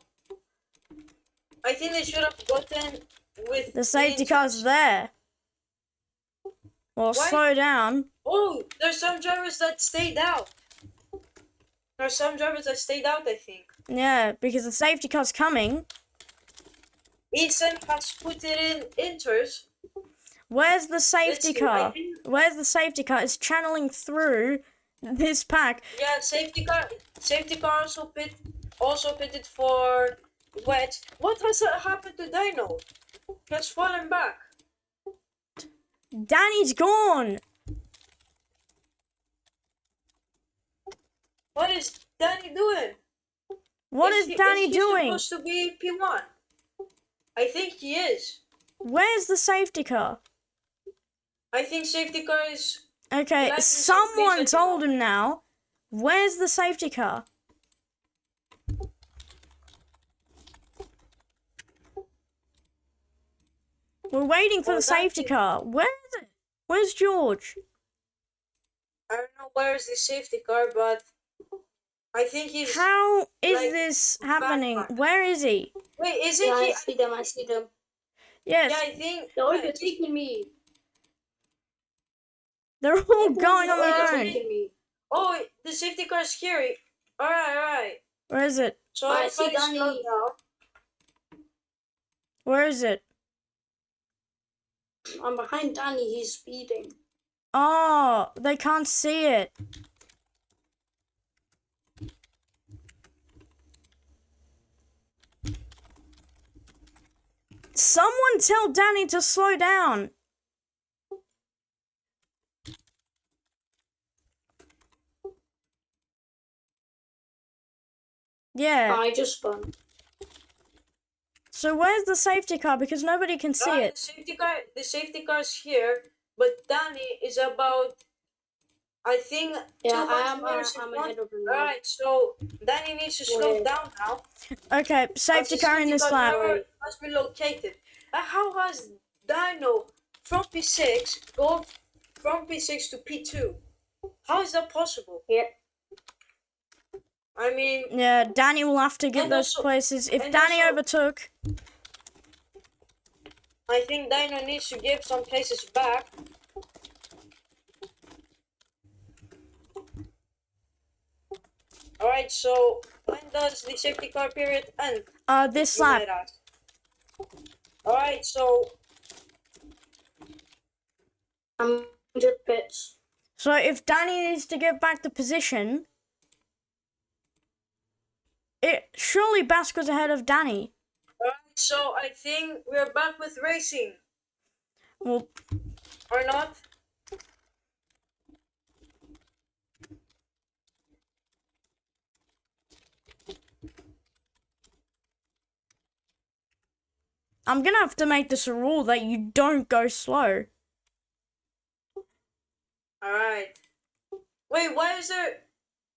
[SPEAKER 3] I think they should have gotten with
[SPEAKER 1] the safety car's there. Well, slow down.
[SPEAKER 3] Oh, there's some drivers that stayed out. I think.
[SPEAKER 1] Yeah, because the safety car's coming.
[SPEAKER 3] Ethan has put it in inters.
[SPEAKER 1] Where's the safety car? Where's the safety car? It's channeling through this pack.
[SPEAKER 3] Yeah, safety car also pitted for wet. What has happened to Dino? He has fallen back.
[SPEAKER 1] Danny's gone.
[SPEAKER 3] What is Danny doing?
[SPEAKER 1] What is Danny doing?
[SPEAKER 3] He's supposed to be P1. I think he is.
[SPEAKER 1] Where's the safety car?
[SPEAKER 3] I think safety car is...
[SPEAKER 1] Okay, someone told him now. Where's the safety car? We're waiting for the safety car. Where is it? Where's George?
[SPEAKER 3] I don't know where is the safety car, but I think he's...
[SPEAKER 1] How is this happening? Where is he?
[SPEAKER 3] Wait, is it
[SPEAKER 2] yeah,
[SPEAKER 3] he?
[SPEAKER 2] I see them.
[SPEAKER 1] Yes.
[SPEAKER 3] Yeah, I think...
[SPEAKER 2] They're overtaking me.
[SPEAKER 1] They're all going on their own.
[SPEAKER 3] Oh, the safety car is scary. Alright.
[SPEAKER 1] Where is it?
[SPEAKER 3] So
[SPEAKER 2] I see Danny now.
[SPEAKER 1] Where is it?
[SPEAKER 2] I'm behind Danny, he's speeding.
[SPEAKER 1] Oh, they can't see it. Someone tell Danny to slow down. Yeah.
[SPEAKER 2] I just spun.
[SPEAKER 1] So where's the safety car? Because nobody can see
[SPEAKER 3] The
[SPEAKER 1] it.
[SPEAKER 3] safety car's here, but Danny is about, I think,
[SPEAKER 2] Yeah,
[SPEAKER 3] 200 meters in
[SPEAKER 2] I'm
[SPEAKER 3] front.
[SPEAKER 2] ahead of him now.
[SPEAKER 3] Alright, so Danny needs to slow
[SPEAKER 2] Wait.
[SPEAKER 3] down now.
[SPEAKER 1] Okay,
[SPEAKER 3] As
[SPEAKER 1] safety
[SPEAKER 3] the
[SPEAKER 1] car in
[SPEAKER 3] safety
[SPEAKER 1] this
[SPEAKER 3] car
[SPEAKER 1] lap.
[SPEAKER 3] driver has been located. How has Dino from P6 go from P6 to P2? How is that possible?
[SPEAKER 2] Yeah.
[SPEAKER 3] I mean,
[SPEAKER 1] Yeah, Danny will have to get
[SPEAKER 3] and
[SPEAKER 1] those
[SPEAKER 3] also,
[SPEAKER 1] places. If
[SPEAKER 3] and
[SPEAKER 1] Danny
[SPEAKER 3] also,
[SPEAKER 1] overtook,
[SPEAKER 3] I think Dino needs to give some places back. Alright, so when does the safety car period end?
[SPEAKER 1] this
[SPEAKER 3] You
[SPEAKER 1] lap.
[SPEAKER 3] might ask. Alright, so
[SPEAKER 2] I'm 100 pits.
[SPEAKER 1] So if Danny needs to get back the position, surely Basco's ahead of Danny.
[SPEAKER 3] alright, so I think we're back with racing.
[SPEAKER 1] Well,
[SPEAKER 3] Or not?
[SPEAKER 1] I'm gonna have to make this a rule that you don't go slow.
[SPEAKER 3] Alright. Wait, why is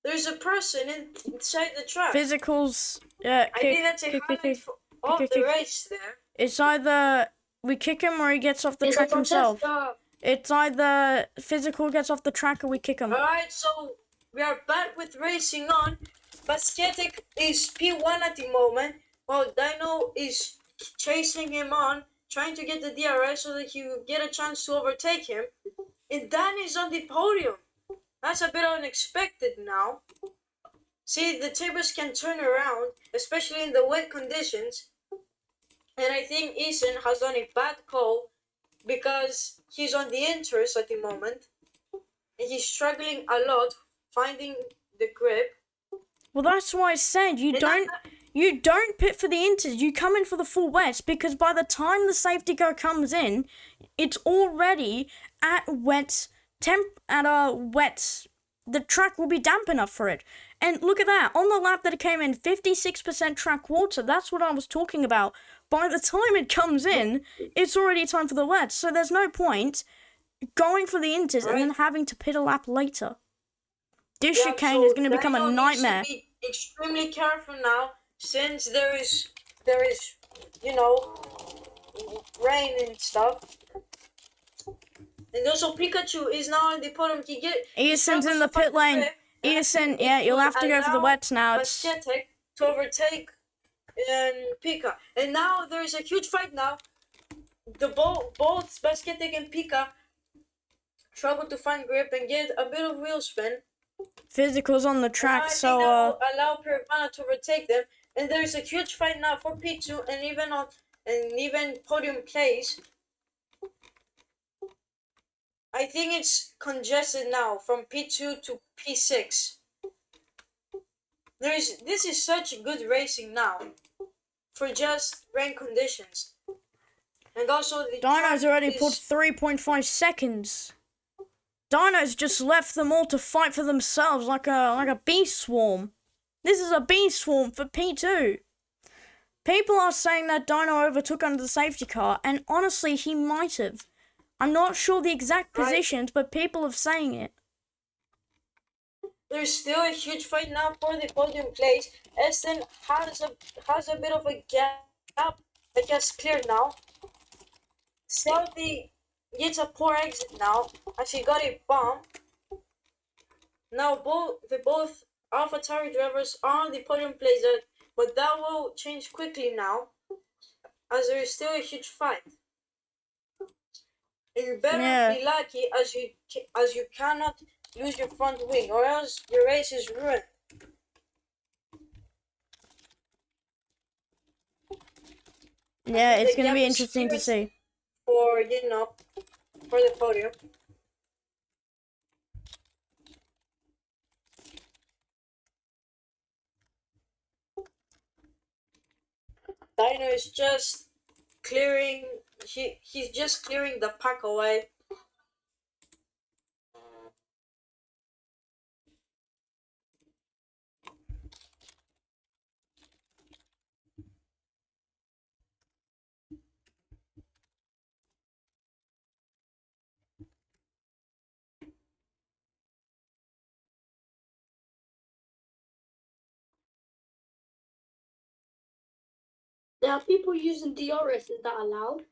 [SPEAKER 3] there's a person inside the track?
[SPEAKER 1] Physicals, yeah,
[SPEAKER 3] I
[SPEAKER 1] kick,
[SPEAKER 3] think that's a
[SPEAKER 1] kick, kick,
[SPEAKER 3] highlight
[SPEAKER 1] kick,
[SPEAKER 3] of
[SPEAKER 1] kick,
[SPEAKER 3] the
[SPEAKER 1] kick.
[SPEAKER 3] race there.
[SPEAKER 1] It's either we kick him or he gets off the
[SPEAKER 2] It's a
[SPEAKER 1] track himself.
[SPEAKER 2] protester.
[SPEAKER 1] It's either physical gets off the track or we kick him.
[SPEAKER 3] Alright, so we are back with racing on. Basketic is P1 at the moment, while Dino is chasing him on, trying to get the DRS so that he will get a chance to overtake him. And Dan is on the podium. That's a bit unexpected now. See, the tables can turn around, especially in the wet conditions. And I think Ethan has done a bad call because he's on the inters at the moment. And he's struggling a lot finding the grip.
[SPEAKER 1] Well, that's why I said you don't pit for the inters. You come in for the full wets because by the time the safety car comes in, it's already at wet temp at a wet. The track will be damp enough for it. And look at that on the lap that it came in, 56% track water. That's what I was talking about. By the time it comes in, it's already time for the wets. So there's no point going for the inters and then having to pit a lap later. This chicane is going to become a nightmare.
[SPEAKER 3] Needs to be extremely careful now, since there is, rain and stuff. And also Pikachu is now on the podium.
[SPEAKER 1] Eason's in the pit lane. Eason, yeah, you'll have to go for the wets now.
[SPEAKER 3] Basketic to overtake Pika. And now there is a huge fight now. Both Basketic and Pika struggle to find grip and get a bit of wheel spin.
[SPEAKER 1] Physicals on the track, so
[SPEAKER 3] that will allow Piranha to overtake them. And there's a huge fight now for P2 and even podium place. I think it's congested now from P2 to P6. This is such good racing now for just rain conditions. And also the
[SPEAKER 1] Dino's already put 3.5 seconds. Dino's just left them all to fight for themselves like a bee swarm. This is a bee swarm for P2. People are saying that Dino overtook under the safety car, and honestly, he might have. I'm not sure the exact positions, but people are saying it.
[SPEAKER 3] There's still a huge fight now for the podium place. Esten has a bit of a gap that gets cleared now. Stealthy gets a poor exit now as he got a bomb. Now both AlphaTauri drivers are on the podium place, but that will change quickly now as there is still a huge fight. And you better be lucky as you cannot lose your front wing, or else your race is ruined.
[SPEAKER 1] Yeah, it's going to be interesting to see.
[SPEAKER 3] For the podium. Dino is just clearing. He's just clearing the pack away.
[SPEAKER 2] There are people using DRS. Is that allowed?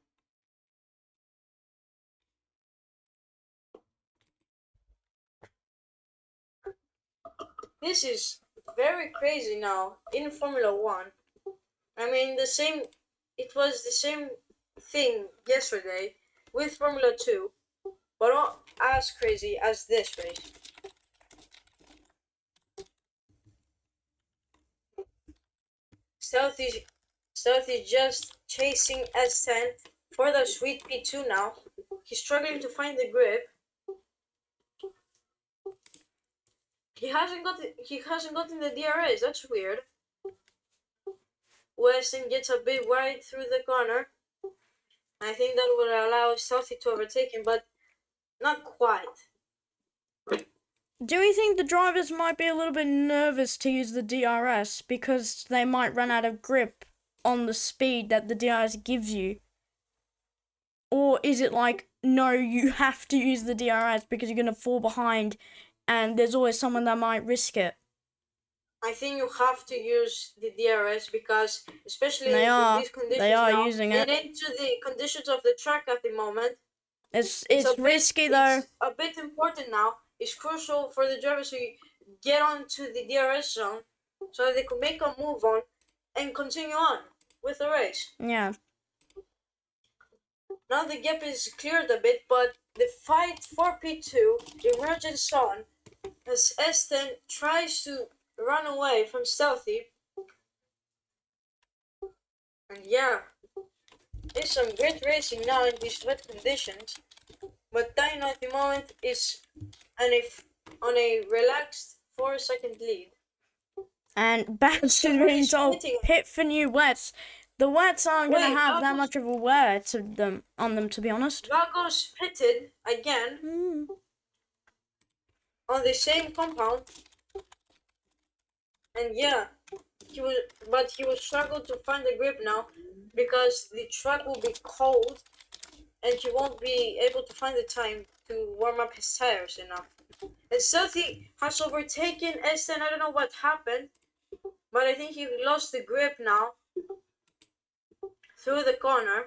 [SPEAKER 3] This is very crazy now in Formula One. I mean, it was the same thing yesterday with Formula 2, but not as crazy as this race. Stealthy, Stealthy just chasing S10 for the sweet P2 now. He's struggling to find the grip. He hasn't gotten the DRS. That's weird. Weston gets a bit wide through the corner. I think that would allow Stealthy to overtake him, but not quite.
[SPEAKER 1] Do you think the drivers might be a little bit nervous to use the DRS because they might run out of grip on the speed that the DRS gives you? Or is it like, no, you have to use the DRS because you're going to fall behind and there's always someone that might risk it?
[SPEAKER 3] I think you have to use the DRS because, especially in these conditions
[SPEAKER 1] They are
[SPEAKER 3] now,
[SPEAKER 1] using it.
[SPEAKER 3] and into the conditions of the track at the moment,
[SPEAKER 1] It's
[SPEAKER 3] risky
[SPEAKER 1] though.
[SPEAKER 3] It's a bit important now. It's crucial for the drivers to get onto the DRS zone so that they can make a move on and continue on with the race.
[SPEAKER 1] Yeah.
[SPEAKER 3] Now the gap is cleared a bit, but the fight for P2 emerges on as S10 tries to run away from Stealthy. And yeah, it's some great racing now in these wet conditions, but Dino at the moment is on a relaxed 4-second lead.
[SPEAKER 1] And Bash is being told pit for new wets. The wets aren't going to have that much of a wear to them on them, to be honest.
[SPEAKER 3] Vagos pitted again on the same compound, and yeah, he will struggle to find the grip now because the track will be cold, and he won't be able to find the time to warm up his tires enough. And Stealthy has overtaken S10. I don't know what happened, but I think he lost the grip now through the corner.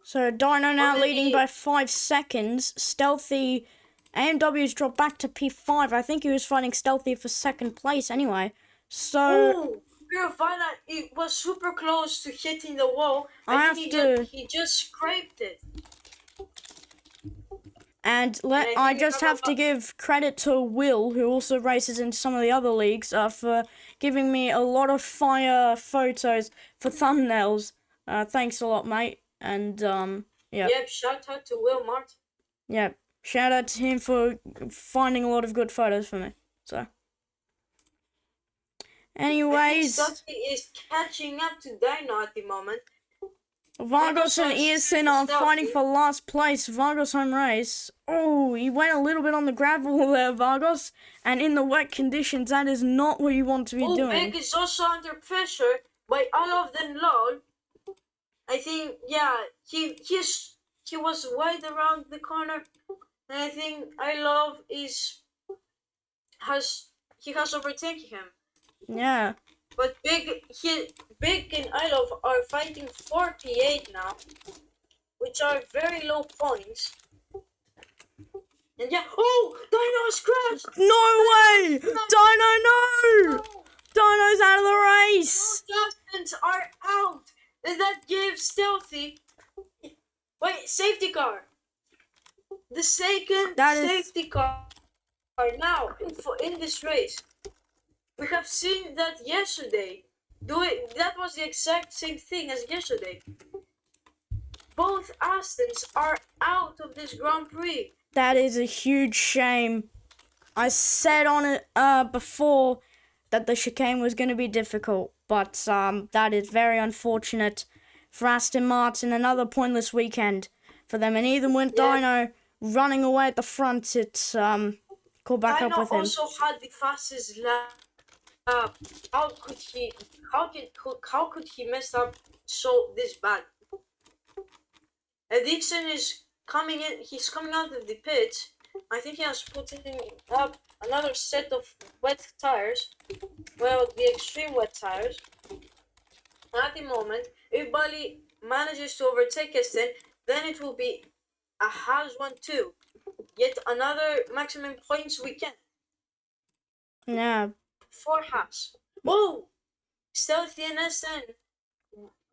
[SPEAKER 1] So Dino now leading by 5 seconds. Stealthy AMW's dropped back to P5. I think he was fighting Stealthy for second place anyway. So
[SPEAKER 3] Garavana, it was super close to hitting the wall. He just scraped it.
[SPEAKER 1] And I just have to give credit to Will, who also races in some of the other leagues, for giving me a lot of fire photos for thumbnails. Thanks a lot, mate. And yeah.
[SPEAKER 3] Yep, shout out to Will Martin.
[SPEAKER 1] Yeah, shout out to him for finding a lot of good photos for me. So, anyways,
[SPEAKER 3] Stealthy is catching up to Dino at the moment.
[SPEAKER 1] Vargos and Earson are fighting for last place. Vargos home race. Oh, he went a little bit on the gravel there, Vargos. And in the wet conditions, that is not what you want to be doing.
[SPEAKER 3] Big is also under pressure by all of them low. I think, yeah, he was wide around the corner. And I think I Love has overtaken him.
[SPEAKER 1] Yeah.
[SPEAKER 3] But Big and I Love are fighting for P8 now, which are very low points. And yeah, Dino's crashed!
[SPEAKER 1] No way! Dino, no! Dino's out of the race!
[SPEAKER 3] Adjustments are out! And that gives Stealthy... Wait, safety car! The second safety car now in this race. We have seen that yesterday. That was the exact same thing as yesterday. Both Astons are out of this Grand Prix.
[SPEAKER 1] That is a huge shame. I said on it before that the chicane was going to be difficult, but that is very unfortunate. for Aston Martin. Another pointless weekend for them. And even with
[SPEAKER 3] Yeah.
[SPEAKER 1] Dino running away at the front, it's caught back up
[SPEAKER 3] Dino
[SPEAKER 1] with him.
[SPEAKER 3] also had the fastest lap. How could he? How could he mess up so this bad? And Dixon is coming in. He's coming out of the pit. I think he has putting up another set of wet tires. Well, the extreme wet tires. At the moment, if Bali manages to overtake Aston, then it will be a Haas 1-2. Yet another maximum points weekend
[SPEAKER 1] Yeah.
[SPEAKER 3] for Haas. Oh! Stealthy and Aston.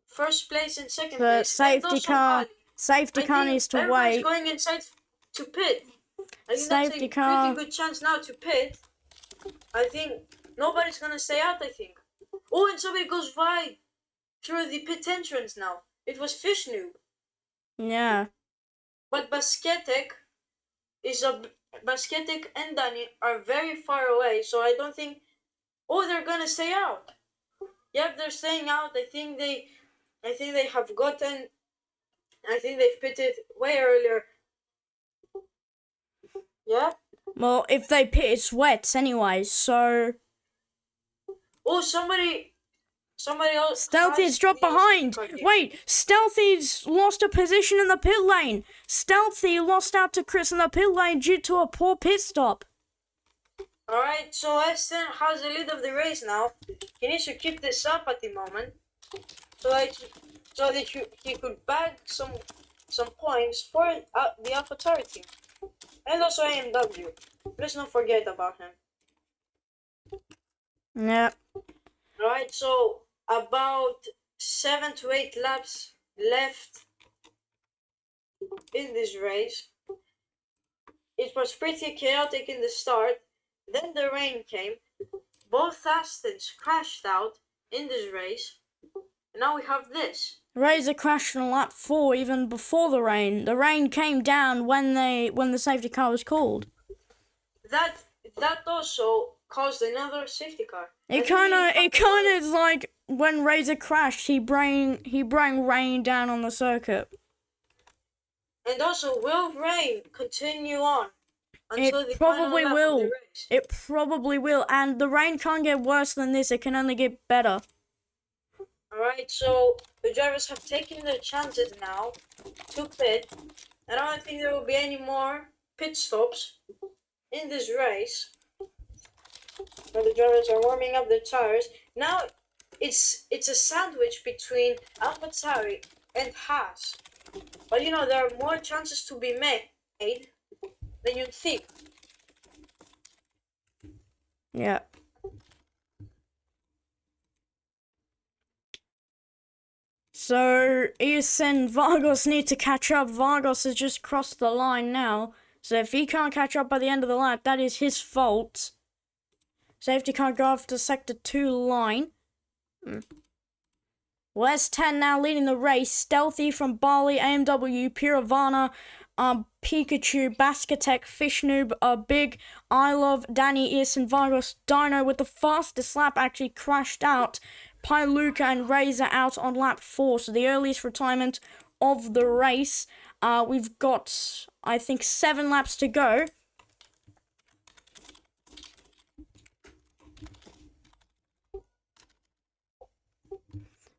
[SPEAKER 3] First place and second
[SPEAKER 1] The
[SPEAKER 3] place.
[SPEAKER 1] safety car. Safety car needs to
[SPEAKER 3] everybody's
[SPEAKER 1] wait.
[SPEAKER 3] going inside to pit. I think
[SPEAKER 1] Safety
[SPEAKER 3] that's a
[SPEAKER 1] car.
[SPEAKER 3] pretty good chance now to pit. I think nobody's gonna stay out, I think. Oh, and somebody goes right through the pit entrance now. It was Fishnoob.
[SPEAKER 1] Yeah.
[SPEAKER 3] But Basketek and Danny are very far away, so I don't think. Oh, they're gonna stay out. Yep, they're staying out. I think they have gotten. I think they've pitted way earlier. Yeah.
[SPEAKER 1] Well, if they pit, it's wet anyway, so...
[SPEAKER 3] Oh, somebody else.
[SPEAKER 1] Stealthy's dropped behind. Wait, Stealthy's lost a position in the pit lane. Stealthy lost out to Chris in the pit lane due to a poor pit stop.
[SPEAKER 3] Alright, so Aston has the lead of the race now. He needs to keep this up at the moment, so that he could bag some points for the AlphaTauri team, and also AMW. Let's not forget about him.
[SPEAKER 1] Yeah.
[SPEAKER 3] Alright, so about 7 to 8 laps left in this race. It was pretty chaotic in the start. Then the rain came. Both Astons crashed out in this race. And now we have this.
[SPEAKER 1] Razor crashed on lap 4 even before the rain. The rain came down when the safety car was called.
[SPEAKER 3] That also caused another safety car.
[SPEAKER 1] It kind of is like when Razor crashed, he bring rain down on the circuit.
[SPEAKER 3] And also, will rain continue on until
[SPEAKER 1] It
[SPEAKER 3] the
[SPEAKER 1] probably
[SPEAKER 3] final lap of the
[SPEAKER 1] will.
[SPEAKER 3] race?
[SPEAKER 1] It probably will, and the rain can't get worse than this. It can only get better.
[SPEAKER 3] Alright, so the drivers have taken their chances now to pit. And I don't think there will be any more pit stops in this race. Now the drivers are warming up their tires. Now it's a sandwich between AlphaTauri and Haas. But you know, there are more chances to be made than you'd think.
[SPEAKER 1] Yeah. So, Is and Vargos need to catch up. Vargos has just crossed the line now. So if he can't catch up by the end of the lap, that is his fault. Safety car go after sector 2 line. West 10 now leading the race. Stealthy from Bali, AMW, Piravana, Pikachu, Basketek, Fishnoob, Big, I Love, Danny, Earson, Vargos, Dino with the fastest lap actually crashed out. Piluka and Razor out on lap 4, so the earliest retirement of the race. We've got, I think, 7 laps to go.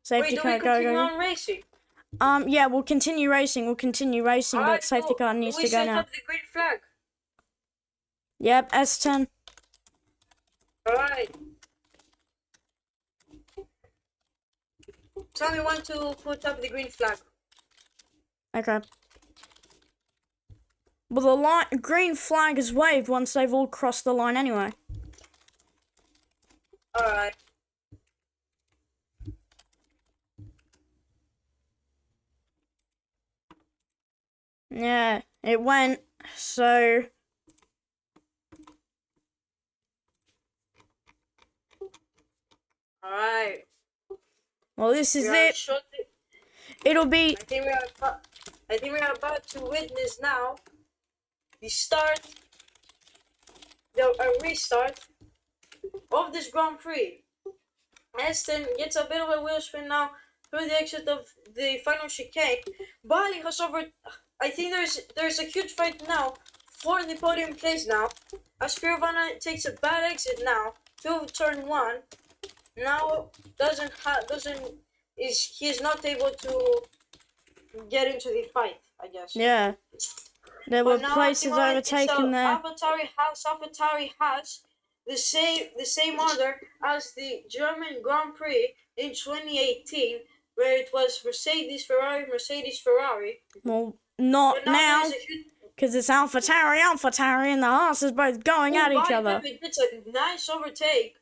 [SPEAKER 1] Safety
[SPEAKER 3] Wait, do
[SPEAKER 1] car,
[SPEAKER 3] we continue on racing?
[SPEAKER 1] Yeah, we'll continue racing. But safety car needs to go now.
[SPEAKER 3] We set up the green flag.
[SPEAKER 1] Yep, S10.
[SPEAKER 3] Alright. Tell me when to put up the green flag.
[SPEAKER 1] Okay. Well, the green flag is waved once they've all crossed the line anyway.
[SPEAKER 3] Alright.
[SPEAKER 1] Yeah, it went, so...
[SPEAKER 3] Alright.
[SPEAKER 1] Well, this is it. It'll be...
[SPEAKER 3] I think we are about to witness now the start, a restart of this Grand Prix. Aston gets a bit of a wheel spin now. through the exit of the final chicane. Bali has over. I think there's a huge fight now for the podium place now. As Pirovana takes a bad exit now to turn one. Now he's not able to get into the fight, I guess.
[SPEAKER 1] Yeah. There were
[SPEAKER 3] But now
[SPEAKER 1] places overtaken there.
[SPEAKER 3] AlphaTauri has the same order as the German Grand Prix in 2018, where it was Mercedes Ferrari.
[SPEAKER 1] Well, not
[SPEAKER 3] But
[SPEAKER 1] now,
[SPEAKER 3] there's a huge.
[SPEAKER 1] because it's AlphaTauri, and the Haas both going at each other.
[SPEAKER 3] Pepe gets a nice overtake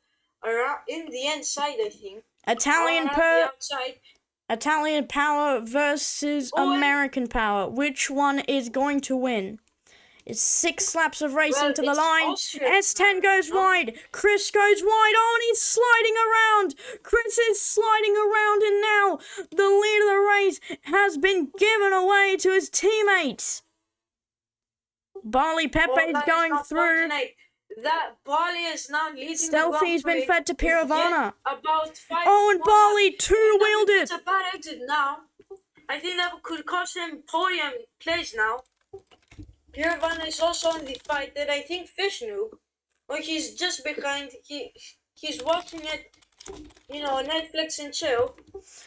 [SPEAKER 3] around in the inside, I think.
[SPEAKER 1] Italian
[SPEAKER 3] The outside.
[SPEAKER 1] Italian power versus American power. Which one is going to win? It's 6 laps of racing to the line. S10 goes wide. Chris goes wide. Oh, and he's sliding around. Chris is sliding around, and now the lead of the race has been given away to his teammates. Barley Pepe is going through.
[SPEAKER 3] That Barley is now leading.
[SPEAKER 1] Stealthy's been fed to Pirovana.
[SPEAKER 3] About 5.
[SPEAKER 1] Oh, and Barley two-wheeled it.
[SPEAKER 3] It's a bad exit now. I think that could cost him podium place now. Pirovana is also in the fight that I think Fish knew. Or he's just behind. He's watching it, Netflix and chill.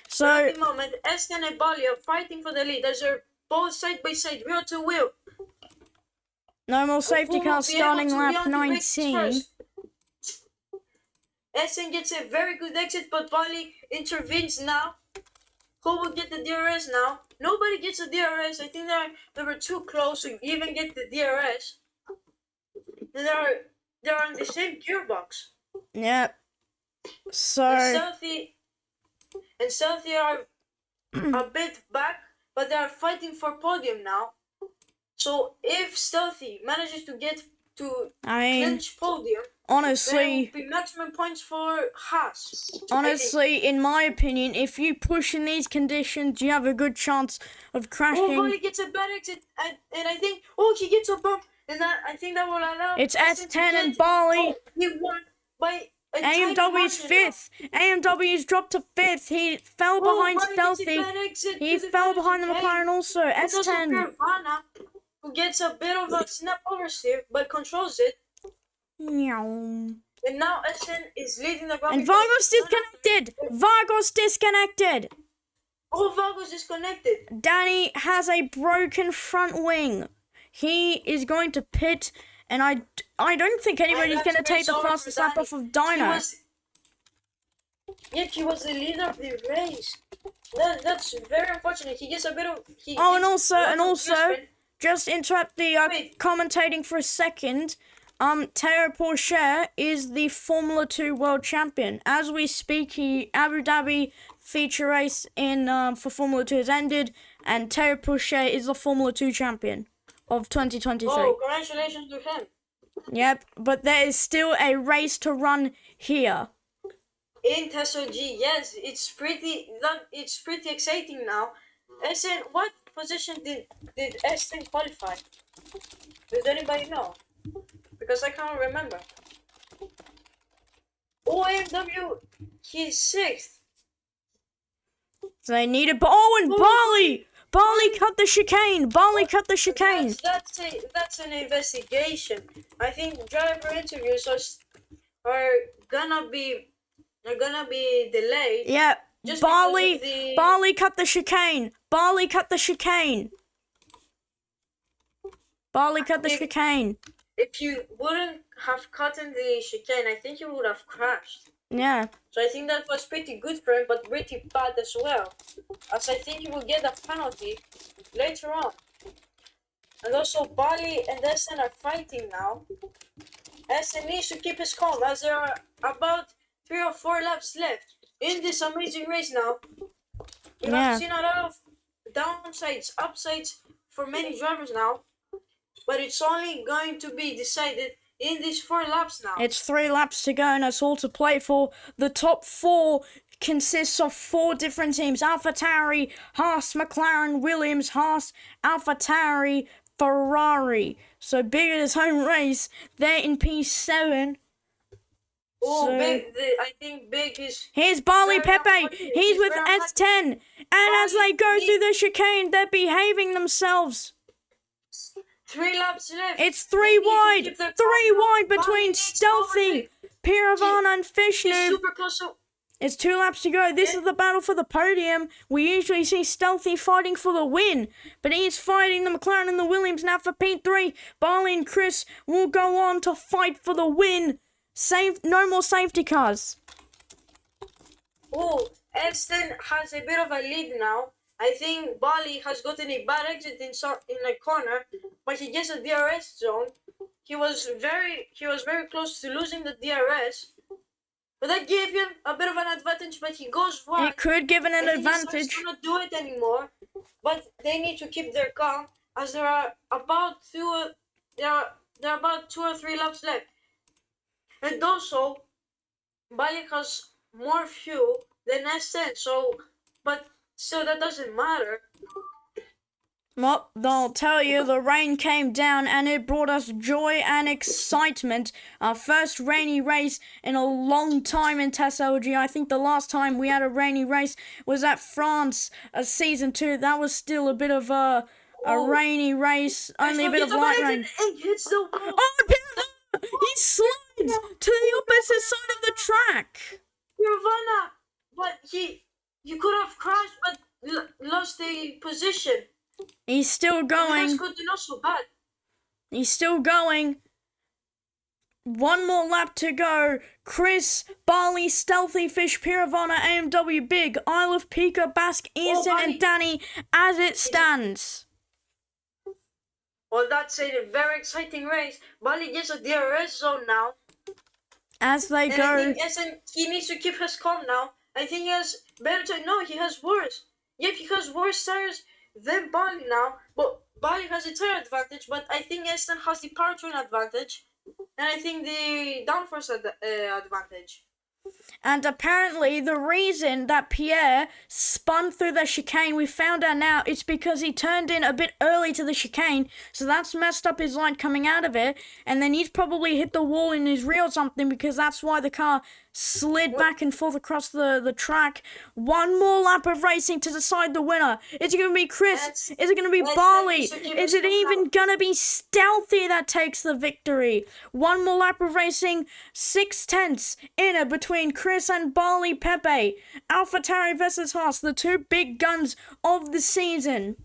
[SPEAKER 1] So
[SPEAKER 3] but at the moment, Eston and Barley are fighting for the lead as they're both side by side, wheel to wheel.
[SPEAKER 1] no more safety cars starting lap 19.
[SPEAKER 3] Essen gets a very good exit, but Barley intervenes now. Who will get the DRS now? Nobody gets a DRS. I think they were too close to even get the DRS. They're on the same gearbox.
[SPEAKER 1] Yep. So
[SPEAKER 3] and Stealthy are a bit back, but they are fighting for podium now. So if Stealthy manages to get to clinch podium,
[SPEAKER 1] honestly,
[SPEAKER 3] there will be maximum points for Haas.
[SPEAKER 1] Honestly, in my opinion, if you push in these conditions, you have a good chance of crashing.
[SPEAKER 3] Oh, Barley gets a bad exit, and I think he gets a bump, and I think that will allow.
[SPEAKER 1] It's S10 and Barley.
[SPEAKER 3] He won by
[SPEAKER 1] AMW's 5th. AMW's dropped to 5th. He fell behind Stealthy. He fell behind the McLaren also. S10.
[SPEAKER 3] Who gets a bit of a snap oversteer, but controls it.
[SPEAKER 1] Meow.
[SPEAKER 3] And now S10 is leading the Grand Prix.
[SPEAKER 1] And Vargo's disconnected. Vargo's disconnected.
[SPEAKER 3] Oh, Vargo's disconnected.
[SPEAKER 1] Danny has a broken front wing. He is going to pit, and I don't think anybody's going to take the fastest lap off of Dino.
[SPEAKER 3] He was the leader of the race. That's very unfortunate. He gets a bit of.
[SPEAKER 1] And also, just interrupt the commentating for a second. Teo Pourchaire is the Formula 2 world champion. As we speak, Abu Dhabi feature race for Formula 2 has ended, and Teo Pourchaire is the Formula 2 champion of 2023.
[SPEAKER 3] Oh, congratulations to him.
[SPEAKER 1] Yep, but there is still a race to run here.
[SPEAKER 3] In Tesla G, yes, it's pretty exciting now. SN, what position did SN qualify? Does anybody know? Because I can't remember. OMW, he's 6th.
[SPEAKER 1] So they need a... and Barley! Barley cut the chicane! Barley cut the chicane!
[SPEAKER 3] That's an investigation. I think driver interviews are gonna be delayed.
[SPEAKER 1] Yeah, Barley cut the chicane! Barley cut the chicane! Barley cut the chicane!
[SPEAKER 3] If you wouldn't have cut in the chicane, I think you would have crashed.
[SPEAKER 1] Yeah.
[SPEAKER 3] So I think that was pretty good for him, but pretty bad as well. As I think he will get a penalty later on. And also Barley and Essen are fighting now. Essen needs to keep his calm as there are about 3 or 4 laps left in this amazing race now. We have seen a lot of downsides, upsides for many drivers now. But it's only going to be decided in these 4 laps now.
[SPEAKER 1] It's 3 laps to go, and that's all to play for. The top 4 consists of 4 different teams. AlphaTauri, Haas, McLaren, Williams, Haas, AlphaTauri, Ferrari. So big at his home race. They're in P7.
[SPEAKER 3] Oh,
[SPEAKER 1] So
[SPEAKER 3] I think Big is.
[SPEAKER 1] here's Barley
[SPEAKER 3] very
[SPEAKER 1] Pepe.
[SPEAKER 3] unlucky.
[SPEAKER 1] He's with
[SPEAKER 3] very unlucky.
[SPEAKER 1] S10. And as they go
[SPEAKER 3] Barley
[SPEAKER 1] through the chicane, they're behaving themselves.
[SPEAKER 3] 3 laps left.
[SPEAKER 1] It's
[SPEAKER 3] They
[SPEAKER 1] three
[SPEAKER 3] need to
[SPEAKER 1] wide.
[SPEAKER 3] keep their
[SPEAKER 1] Three
[SPEAKER 3] calm now.
[SPEAKER 1] wide
[SPEAKER 3] Barley
[SPEAKER 1] between
[SPEAKER 3] needs to
[SPEAKER 1] Stealthy,
[SPEAKER 3] overtake.
[SPEAKER 1] Piravana, and
[SPEAKER 3] He's
[SPEAKER 1] Fishnoob.
[SPEAKER 3] super close. So
[SPEAKER 1] It's 2 laps to go. This is the battle for the podium. We usually see Stealthy fighting for the win, but he's fighting the McLaren and the Williams now for P3. Barley and Chris will go on to fight for the win. No more safety cars.
[SPEAKER 3] oh, Edson has a bit of a lead now. I think Bali has gotten a bad exit in a corner, but he gets a DRS zone. He was very close to losing the DRS, but that gave him a bit of an advantage. But he goes wide.
[SPEAKER 1] It could give him an
[SPEAKER 3] and he decides
[SPEAKER 1] advantage.
[SPEAKER 3] to not do it anymore. But they need to keep their calm as there are about two or three laps left. And also, Bali has more fuel than S10, but still that doesn't matter.
[SPEAKER 1] Well, they'll tell you the rain came down and it brought us joy and excitement. Our first rainy race in a long time in TESLG. I think the last time we had a rainy race was at France, season 2. That was still a bit of a rainy race, only a bit of light rain.
[SPEAKER 3] And hits the wall.
[SPEAKER 1] Oh, he slides to the opposite side of the track.
[SPEAKER 3] Nirvana, but you could have crashed, but lost the position.
[SPEAKER 1] He's still going.
[SPEAKER 3] That's good to know so bad.
[SPEAKER 1] He's still going. One more lap to go. Chris, Barley, Stealthy, Fish, Piravana, AMW, Big, Isle of Pika, Basque, Easton, and Danny as it stands.
[SPEAKER 3] Well, that's a very exciting race. Bali gets a DRS zone now.
[SPEAKER 1] As they
[SPEAKER 3] And
[SPEAKER 1] go.
[SPEAKER 3] I think he needs to keep his calm now. I think he has better time. No, he has worse. Yep, he has worse tires than Bali now. But Bali has a tire advantage, but I think Aston has the powertrain advantage. And I think the downforce advantage.
[SPEAKER 1] And apparently the reason that Pierre spun through the chicane, we found out now, it's because he turned in a bit early to the chicane, so that's messed up his line coming out of it, and then he's probably hit the wall in his rear or something, because that's why the car slid back and forth across the track. One more lap of racing to decide the winner. Is it going to be Chris? Is it going to be Barley? Is it even going to be Stealthy that takes the victory? One more lap of racing, 6/10 in it between Chris and Barley Pepe. AlphaTauri versus Haas, the two big guns of the season.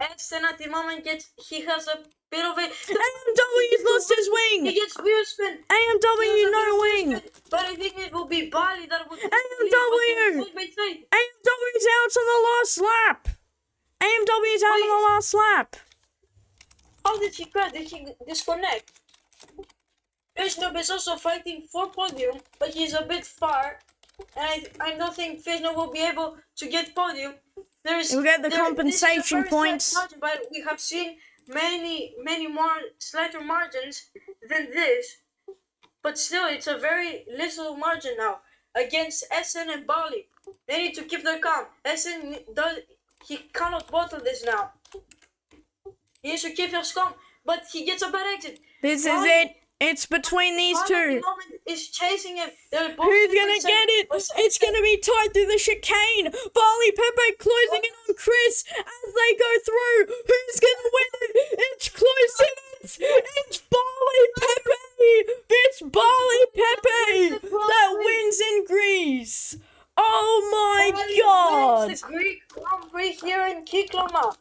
[SPEAKER 3] Aston at the moment he has a bit of a...
[SPEAKER 1] AMW's lost his wing!
[SPEAKER 3] He gets wheel spin!
[SPEAKER 1] AMW no wing!
[SPEAKER 3] But I think it will be Bali that will...
[SPEAKER 1] AMW! AMW's out on the last lap! AMW's out on the last lap!
[SPEAKER 3] How did he crash? Did he disconnect? Fishnoob is also fighting for podium, but he's a bit far. And I don't think Fishnoob will be able to get podium.
[SPEAKER 1] We'll get the compensation points.
[SPEAKER 3] Margin, but we have seen many more slighter margins than this. But still, it's a very little margin now against SN and Bali. They need to keep their calm. He cannot bottle this now. He needs to keep his calm, but he gets a bad exit.
[SPEAKER 1] This is it. It's between these two.
[SPEAKER 3] At the moment is chasing him.
[SPEAKER 1] Who's gonna get it? It's gonna be tied through the chicane. Barley Pepe closing in on Chris as they go through. Who's gonna win it? It's close in it. It's Barley Pepe. It's Barley Pepe that wins in Greece. Oh my God!
[SPEAKER 3] The Greek Grand Prix here in Kikloma.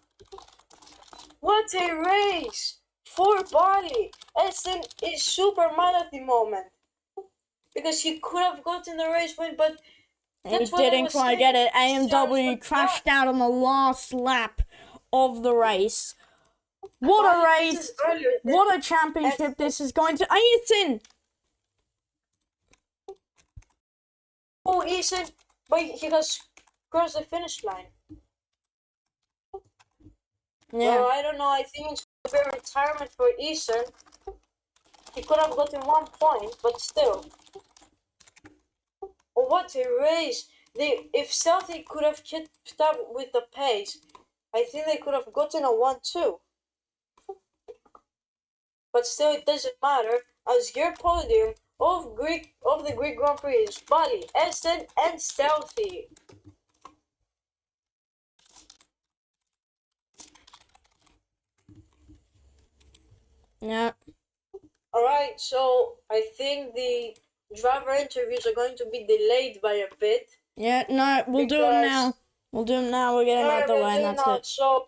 [SPEAKER 3] What a race for Bali. Essen is super mad at the moment because he could have gotten the race win, but
[SPEAKER 1] he didn't quite get it. AMW crashed out on the last lap of the race. What a race! What a championship this is going to. Ethan!
[SPEAKER 3] Oh, Ethan, but he has crossed the finish line.
[SPEAKER 1] Yeah.
[SPEAKER 3] Well, I don't know. I think it's a bit retirement for Ethan. He could have gotten 1 point, but still. Oh, what a race! If Celtic could have kept up with the pace, I think they could have gotten a 1-2. But still, it doesn't matter, as your podium of the Greek Grand Prix is Bali, Esten, and Stealthy.
[SPEAKER 1] Yeah.
[SPEAKER 3] Alright, so I think the driver interviews are going to be delayed by a bit.
[SPEAKER 1] Yeah, no, we'll do them now. We'll do them now. We're getting out the way, and that's it.
[SPEAKER 3] So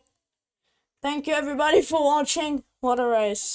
[SPEAKER 1] Thank you, everybody, for watching. What a race.